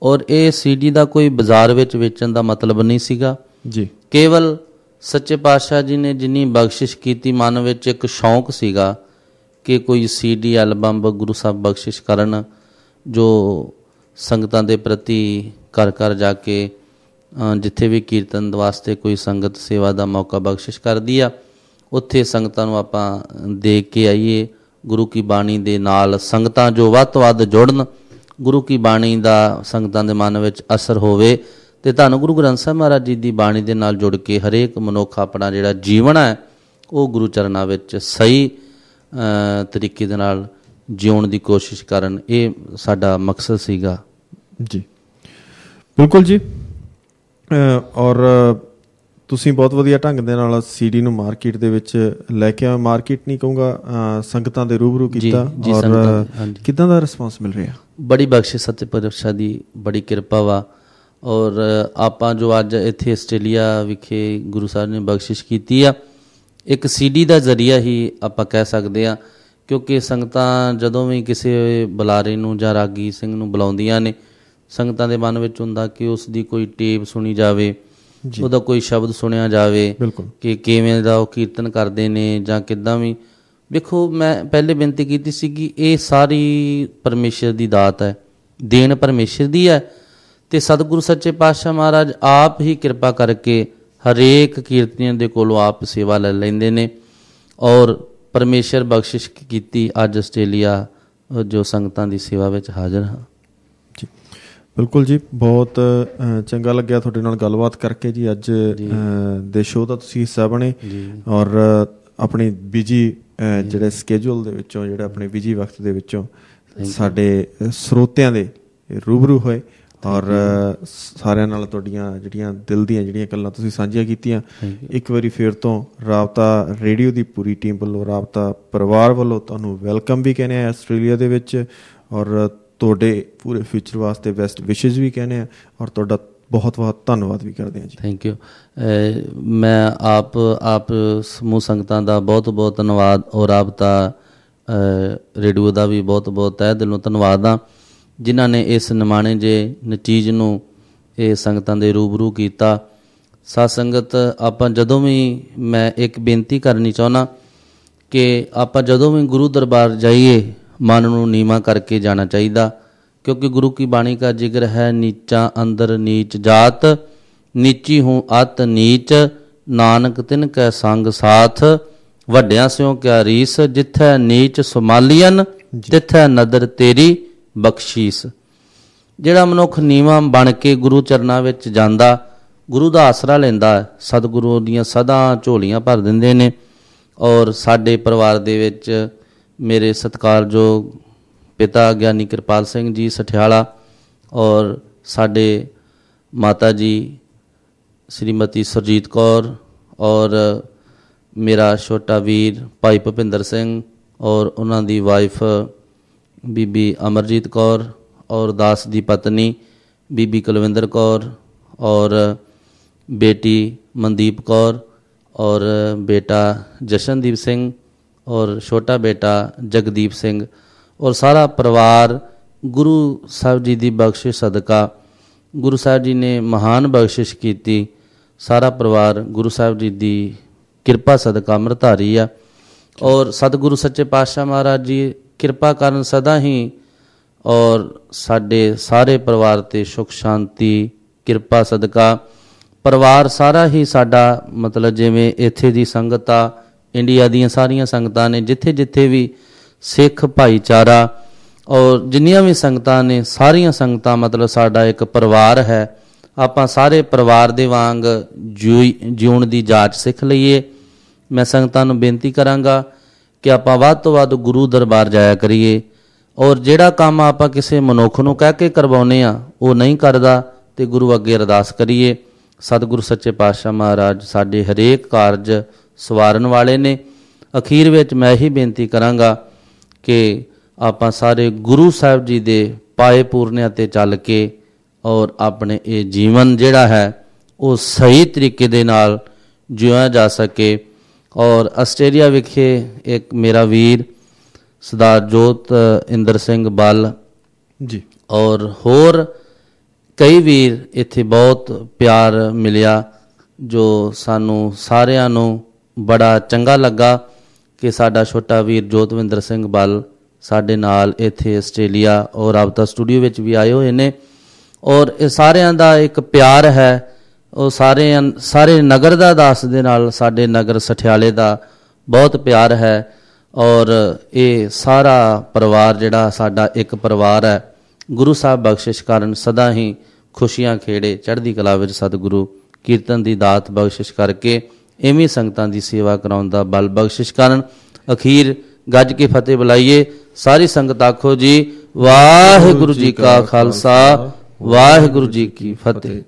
ਔਰ ਇਹ CD ਦਾ ਕੋਈ ਬਾਜ਼ਾਰ ਵਿੱਚ ਵੇਚਣ ਦਾ ਮਤਲਬ ਨਹੀਂ ਸੀਗਾ ਜੀ। ਕੇਵਲ ਸੱਚੇ ਪਾਤਸ਼ਾਹ ਜੀ ਨੇ ਜਿੰਨੀ ਬਖਸ਼ਿਸ਼ ਕੀਤੀ, ਮਨ ਵਿੱਚ ਇੱਕ ਸ਼ੌਂਕ ਸੀਗਾ ਕਿ ਕੋਈ CD ਐਲਬਮ ਗੁਰੂ ਸਾਹਿਬ ਬਖਸ਼ਿਸ਼ ਕਰਨ, ਜੋ ਸੰਗਤਾਂ ਦੇ ਪ੍ਰਤੀ ਘਰ ਘਰ ਜਾ ਕੇ ਜਿੱਥੇ ਵੀ ਕੀਰਤਨ ਵਾਸਤੇ ਕੋਈ ਸੰਗਤ ਸੇਵਾ ਦਾ ਮੌਕਾ ਬਖਸ਼ਿਸ਼ ਕਰਦੀ ਆ, ਉੱਥੇ ਸੰਗਤਾਂ ਨੂੰ ਆਪਾਂ ਦੇ ਕੇ ਆਈਏ। ਗੁਰੂ ਕੀ ਬਾਣੀ ਦੇ ਨਾਲ ਸੰਗਤਾਂ ਜੋ ਵੱਧ ਤੋਂ ਵੱਧ ਜੁੜਨ, ਗੁਰੂ ਕੀ ਬਾਣੀ ਦਾ ਸੰਗਤਾਂ ਦੇ ਮਨ ਵਿੱਚ ਅਸਰ ਹੋਵੇ, ਅਤੇ ਧੰਨ ਗੁਰੂ ਗ੍ਰੰਥ ਸਾਹਿਬ ਮਹਾਰਾਜ ਜੀ ਦੀ ਬਾਣੀ ਦੇ ਨਾਲ ਜੁੜ ਕੇ ਹਰੇਕ ਮਨੁੱਖ ਆਪਣਾ ਜਿਹੜਾ ਜੀਵਨ ਹੈ ਉਹ ਗੁਰੂ ਚਰਨਾਂ ਵਿੱਚ ਸਹੀ ਤਰੀਕੇ ਦੇ ਨਾਲ ਜਿਉਣ ਦੀ ਕੋਸ਼ਿਸ਼ ਕਰਨ। ਇਹ ਸਾਡਾ ਮਕਸਦ ਸੀਗਾ ਜੀ। ਬਿਲਕੁਲ ਜੀ। ਔਰ ਤੁਸੀਂ ਬਹੁਤ ਵਧੀਆ ਢੰਗ ਦੇ ਨਾਲ CD ਨੂੰ ਮਾਰਕੀਟ ਦੇ ਵਿੱਚ ਲੈ ਕੇ ਆਏ। ਮਾਰਕੀਟ ਨਹੀਂ ਕਹੂੰਗਾ, ਸੰਗਤਾਂ ਦੇ ਰੂਬਰੂ ਕੀਤਾ। ਔਰ ਕਿੱਦਾਂ ਦਾ ਰਿਸਪੌਂਸ ਮਿਲ ਰਿਹਾ? ਬੜੀ ਬਖਸ਼ਿਸ਼ ਸੱਚੇ ਪਾਤਸ਼ਾਹ ਦੀ ਬੜੀ ਕਿਰਪਾ ਵਾ। ਔਰ ਆਪਾਂ ਜੋ ਅੱਜ ਇੱਥੇ ਆਸਟ੍ਰੇਲੀਆ ਵਿਖੇ ਗੁਰੂ ਸਾਹਿਬ ਨੇ ਬਖਸ਼ਿਸ਼ ਕੀਤੀ ਆ, ਇੱਕ CD ਦਾ ਜ਼ਰੀਆ ਹੀ ਆਪਾਂ ਕਹਿ ਸਕਦੇ ਹਾਂ। ਕਿਉਂਕਿ ਸੰਗਤਾਂ ਜਦੋਂ ਵੀ ਕਿਸੇ ਬੁਲਾਰੇ ਨੂੰ ਜਾਂ ਰਾਗੀ ਸਿੰਘ ਨੂੰ ਬੁਲਾਉਂਦੀਆਂ ਨੇ, ਸੰਗਤਾਂ ਦੇ ਮਨ ਵਿੱਚ ਹੁੰਦਾ ਕਿ ਉਸ ਦੀ ਕੋਈ ਟੇਪ ਸੁਣੀ ਜਾਵੇ, ਉਹਦਾ ਕੋਈ ਸ਼ਬਦ ਸੁਣਿਆ ਜਾਵੇ ਕਿ ਕਿਵੇਂ ਦਾ ਉਹ ਕੀਰਤਨ ਕਰਦੇ ਨੇ ਜਾਂ ਕਿੱਦਾਂ ਵੀ। ਵੇਖੋ, ਮੈਂ ਪਹਿਲੇ ਬੇਨਤੀ ਕੀਤੀ ਸੀ ਕਿ ਇਹ ਸਾਰੀ ਪਰਮੇਸ਼ਰ ਦੀ ਦਾਤ ਹੈ, ਦੇਣ ਪਰਮੇਸ਼ਰ ਦੀ ਹੈ, ਅਤੇ ਸਤਿਗੁਰੂ ਸੱਚੇ ਪਾਤਸ਼ਾਹ ਮਹਾਰਾਜ ਆਪ ਹੀ ਕਿਰਪਾ ਕਰਕੇ ਹਰੇਕ ਕੀਰਤਨੀਆਂ ਦੇ ਕੋਲੋਂ ਆਪ ਸੇਵਾ ਲੈ ਲੈਂਦੇ ਨੇ। ਔਰ ਪਰਮੇਸ਼ਰ ਬਖਸ਼ਿਸ਼ ਕੀਤੀ, ਅੱਜ ਆਸਟ੍ਰੇਲੀਆ ਜੋ ਸੰਗਤਾਂ ਦੀ ਸੇਵਾ ਵਿੱਚ ਹਾਜ਼ਰ ਹਾਂ ਜੀ। ਬਿਲਕੁਲ ਜੀ, ਬਹੁਤ ਚੰਗਾ ਲੱਗਿਆ ਤੁਹਾਡੇ ਨਾਲ ਗੱਲਬਾਤ ਕਰਕੇ ਜੀ। ਅੱਜ ਦੇ ਸ਼ੋਅ ਦਾ ਤੁਸੀਂ ਹਿੱਸਾ ਬਣੇ ਔਰ ਆਪਣੀ ਬਿਜੀ ਜਿਹੜੇ ਸਕੇਜੂਲ ਦੇ ਵਿੱਚੋਂ, ਜਿਹੜੇ ਆਪਣੇ ਬਿਜੀ ਵਕਤ ਦੇ ਵਿੱਚੋਂ ਸਾਡੇ ਸਰੋਤਿਆਂ ਦੇ ਰੂਬਰੂ ਹੋਏ ਔਰ ਸਾਰਿਆਂ ਨਾਲ ਤੁਹਾਡੀਆਂ ਜਿਹੜੀਆਂ ਦਿਲ ਦੀਆਂ ਜਿਹੜੀਆਂ ਗੱਲਾਂ ਤੁਸੀਂ ਸਾਂਝੀਆਂ ਕੀਤੀਆਂ। ਇੱਕ ਵਾਰੀ ਫਿਰ ਤੋਂ ਰਾਬਤਾ ਰੇਡੀਓ ਦੀ ਪੂਰੀ ਟੀਮ ਵੱਲੋਂ, ਰਾਬਤਾ ਪਰਿਵਾਰ ਵੱਲੋਂ ਤੁਹਾਨੂੰ ਵੈਲਕਮ ਵੀ ਕਹਿੰਦੇ ਆ ਆਸਟ੍ਰੇਲੀਆ ਦੇ ਵਿੱਚ, ਔਰ ਤੁਹਾਡੇ ਪੂਰੇ ਫਿਊਚਰ ਵਾਸਤੇ ਬੈਸਟ ਵਿਸ਼ੇਜ਼ ਵੀ ਕਹਿੰਦੇ ਆ, ਔਰ ਤੁਹਾਡਾ ਬਹੁਤ ਬਹੁਤ ਧੰਨਵਾਦ ਵੀ ਕਰਦੇ ਹਾਂ ਜੀ। Thank you. ਮੈਂ ਆਪ ਸਮੂਹ ਸੰਗਤਾਂ ਦਾ ਬਹੁਤ ਬਹੁਤ ਧੰਨਵਾਦ, ਔਰ ਰਾਬਤਾ ਰੇਡੀਓ ਦਾ ਵੀ ਬਹੁਤ ਬਹੁਤ ਤਹਿ ਦਿਲੋਂ ਧੰਨਵਾਦ ਆ, ਜਿਨ੍ਹਾਂ ਨੇ ਇਸ ਨਿਮਾਣੇ ਜਿਹੇ ਨਤੀਜ ਨੂੰ ਇਹ ਸੰਗਤਾਂ ਦੇ ਰੂਬਰੂ ਕੀਤਾ। ਸਾਧ ਸੰਗਤ, ਆਪਾਂ ਜਦੋਂ ਵੀ, ਮੈਂ ਇੱਕ ਬੇਨਤੀ ਕਰਨੀ ਚਾਹੁੰਦਾ ਕਿ ਆਪਾਂ ਜਦੋਂ ਵੀ ਗੁਰੂ ਦਰਬਾਰ ਜਾਈਏ, ਮਨ ਨੂੰ ਨੀਵਾਂ ਕਰਕੇ ਜਾਣਾ ਚਾਹੀਦਾ, ਕਿਉਂਕਿ ਗੁਰੂ ਕੀ ਬਾਣੀ ਕਾ ਜ਼ਿਕਰ ਹੈ, ਨੀਚਾ ਅੰਦਰ ਨੀਚ ਜਾਤ, ਨੀਚੀ ਹੂੰ ਅਤ ਨੀਚ, ਨਾਨਕ ਤਿਨ ਕੈ ਸੰਗ ਸਾਥ, ਵੱਡਿਆਂ ਸਿਓ ਕਿਆ ਰੀਸ, ਜਿੱਥੈ ਨੀਚ ਸਮਾਲੀਅਨ ਤਿੱਥੈ ਨਦਰ ਤੇਰੀ ਬਖਸ਼ੀਸ। ਜਿਹੜਾ ਮਨੁੱਖ ਨੀਵਾਂ ਬਣ ਕੇ ਗੁਰੂ ਚਰਨਾਂ ਵਿੱਚ ਜਾਂਦਾ, ਗੁਰੂ ਦਾ ਆਸਰਾ ਲੈਂਦਾ, ਸਤਿਗੁਰੂ ਦੀਆਂ ਸਦਾ ਝੋਲੀਆਂ ਭਰ ਦਿੰਦੇ ਨੇ। ਔਰ ਸਾਡੇ ਪਰਿਵਾਰ ਦੇ ਵਿੱਚ ਮੇਰੇ ਸਤਿਕਾਰਯੋਗ ਪਿਤਾ ਗਿਆਨੀ ਕਿਰਪਾਲ ਸਿੰਘ ਜੀ ਸਠਿਆਲਾ, ਔਰ ਸਾਡੇ ਮਾਤਾ ਜੀ ਸ਼੍ਰੀਮਤੀ ਸੁਰਜੀਤ ਕੌਰ, ਔਰ ਮੇਰਾ ਛੋਟਾ ਵੀਰ ਭਾਈ ਭੁਪਿੰਦਰ ਸਿੰਘ, ਔਰ ਉਹਨਾਂ ਦੀ ਵਾਈਫ ਬੀਬੀ ਅਮਰਜੀਤ ਕੌਰ, ਔਰ ਦਾਸ ਦੀ ਪਤਨੀ ਬੀਬੀ ਕੁਲਵਿੰਦਰ ਕੌਰ, ਔਰ ਬੇਟੀ ਮਨਦੀਪ ਕੌਰ, ਔਰ ਬੇਟਾ ਜਸ਼ਨਦੀਪ ਸਿੰਘ, ਔਰ ਛੋਟਾ ਬੇਟਾ ਜਗਦੀਪ ਸਿੰਘ, ਔਰ ਸਾਰਾ ਪਰਿਵਾਰ ਗੁਰੂ ਸਾਹਿਬ ਜੀ ਦੀ ਬਖਸ਼ਿਸ਼ ਸਦਕਾ, ਗੁਰੂ ਸਾਹਿਬ ਜੀ ਨੇ ਮਹਾਨ ਬਖਸ਼ਿਸ਼ ਕੀਤੀ, ਸਾਰਾ ਪਰਿਵਾਰ ਗੁਰੂ ਸਾਹਿਬ ਜੀ ਦੀ ਕਿਰਪਾ ਸਦਕਾ ਅੰਮ੍ਰਿਤਧਾਰੀ ਆ। ਔਰ ਸਤਿਗੁਰੂ ਸੱਚੇ ਪਾਤਸ਼ਾਹ ਮਹਾਰਾਜ ਜੀ ਕਿਰਪਾ ਕਰਨ ਸਦਾ ਹੀ ਔਰ ਸਾਡੇ ਸਾਰੇ ਪਰਿਵਾਰ ਤੇ ਸੁਖ ਸ਼ਾਂਤੀ ਕਿਰਪਾ ਸਦਕਾ ਪਰਿਵਾਰ ਸਾਰਾ ਹੀ ਸਾਡਾ ਮਤਲਬ ਜਿਵੇਂ ਇੱਥੇ ਦੀ ਸੰਗਤ ਆ, ਇੰਡੀਆ ਦੀਆਂ ਸਾਰੀਆਂ ਸੰਗਤਾਂ ਨੇ, ਜਿੱਥੇ ਜਿੱਥੇ ਵੀ ਸਿੱਖ ਭਾਈਚਾਰਾ ਔਰ ਜਿੰਨੀਆਂ ਵੀ ਸੰਗਤਾਂ ਨੇ, ਸਾਰੀਆਂ ਸੰਗਤਾਂ ਮਤਲਬ ਸਾਡਾ ਇੱਕ ਪਰਿਵਾਰ ਹੈ। ਆਪਾਂ ਸਾਰੇ ਪਰਿਵਾਰ ਦੇ ਵਾਂਗ ਜਿਉਣ ਦੀ ਜਾਚ ਸਿੱਖ ਲਈਏ। ਮੈਂ ਸੰਗਤਾਂ ਨੂੰ ਬੇਨਤੀ ਕਰਾਂਗਾ ਕਿ ਆਪਾਂ ਵੱਧ ਤੋਂ ਵੱਧ ਗੁਰੂ ਦਰਬਾਰ ਜਾਇਆ ਕਰੀਏ, ਔਰ ਜਿਹੜਾ ਕੰਮ ਆਪਾਂ ਕਿਸੇ ਮਨੁੱਖ ਨੂੰ ਕਹਿ ਕੇ ਕਰਵਾਉਂਦੇ ਆ ਉਹ ਨਹੀਂ ਕਰਦਾ ਤੇ ਗੁਰੂ ਅੱਗੇ ਅਰਦਾਸ ਕਰੀਏ। ਸਤਿਗੁਰੂ ਸੱਚੇ ਪਾਤਸ਼ਾਹ ਮਹਾਰਾਜ ਸਾਡੇ ਹਰੇਕ ਕਾਰਜ ਸਵਾਰਨ ਵਾਲੇ ਨੇ। ਅਖੀਰ ਵਿੱਚ ਮੈਂ ਇਹੀ ਬੇਨਤੀ ਕਰਾਂਗਾ ਕਿ ਆਪਾਂ ਸਾਰੇ ਗੁਰੂ ਸਾਹਿਬ ਜੀ ਦੇ ਪਾਏ ਪੂਰਨਿਆਂ 'ਤੇ ਚੱਲ ਕੇ ਔਰ ਆਪਣੇ ਇਹ ਜੀਵਨ ਜਿਹੜਾ ਹੈ ਉਹ ਸਹੀ ਤਰੀਕੇ ਦੇ ਨਾਲ ਜਿਉਣਾ ਜਾ ਸਕੇ। ਔਰ ਆਸਟ੍ਰੇਲੀਆ ਵਿਖੇ ਇੱਕ ਮੇਰਾ ਵੀਰ ਸਰਦਾਰ ਜੋਤ ਇੰਦਰ ਸਿੰਘ ਬੱਲ ਜੀ ਔਰ ਹੋਰ ਕਈ ਵੀਰ ਇੱਥੇ ਬਹੁਤ ਪਿਆਰ ਮਿਲਿਆ, ਜੋ ਸਾਨੂੰ ਸਾਰਿਆਂ ਨੂੰ ਬੜਾ ਚੰਗਾ ਲੱਗਾ ਕਿ ਸਾਡਾ ਛੋਟਾ ਵੀਰ ਜੋਤਵਿੰਦਰ ਸਿੰਘ ਬੱਲ ਸਾਡੇ ਨਾਲ ਇੱਥੇ ਆਸਟ੍ਰੇਲੀਆ ਔਰ ਰਾਬਤਾ ਸਟੂਡੀਓ ਵਿੱਚ ਵੀ ਆਏ ਹੋਏ ਨੇ। ਔਰ ਇਹ ਸਾਰਿਆਂ ਦਾ ਇੱਕ ਪਿਆਰ ਹੈ, ਉਹ ਸਾਰੇ ਨਗਰ ਦਾ ਦਾਸ ਦੇ ਨਾਲ ਸਾਡੇ ਨਗਰ ਸਠਿਆਲੇ ਦਾ ਬਹੁਤ ਪਿਆਰ ਹੈ। ਔਰ ਇਹ ਸਾਰਾ ਪਰਿਵਾਰ ਜਿਹੜਾ ਸਾਡਾ ਇੱਕ ਪਰਿਵਾਰ ਹੈ, ਗੁਰੂ ਸਾਹਿਬ ਬਖਸ਼ਿਸ਼ ਕਾਰਨ ਸਦਾ ਹੀ ਖੁਸ਼ੀਆਂ ਖੇੜੇ ਚੜ੍ਹਦੀ ਕਲਾ ਵਿੱਚ ਸਤਿਗੁਰੂ ਕੀਰਤਨ ਦੀ ਦਾਤ ਬਖਸ਼ਿਸ਼ ਕਰਕੇ ਇਵੇਂ ਸੰਗਤਾਂ ਦੀ ਸੇਵਾ ਕਰਾਉਣ ਦਾ ਬਲ ਬਖਸ਼ਿਸ਼ ਕਰਨ। ਅਖੀਰ ਗੱਜ ਕੇ ਫਤਿਹ ਬੁਲਾਈਏ। ਸਾਰੀ ਸੰਗਤ ਆਖੋ ਜੀ ਵਾਹਿਗੁਰੂ ਜੀ ਕਾ ਖਾਲਸਾ ਵਾਹਿਗੁਰੂ ਜੀ ਕੀ ਫਤਿਹ।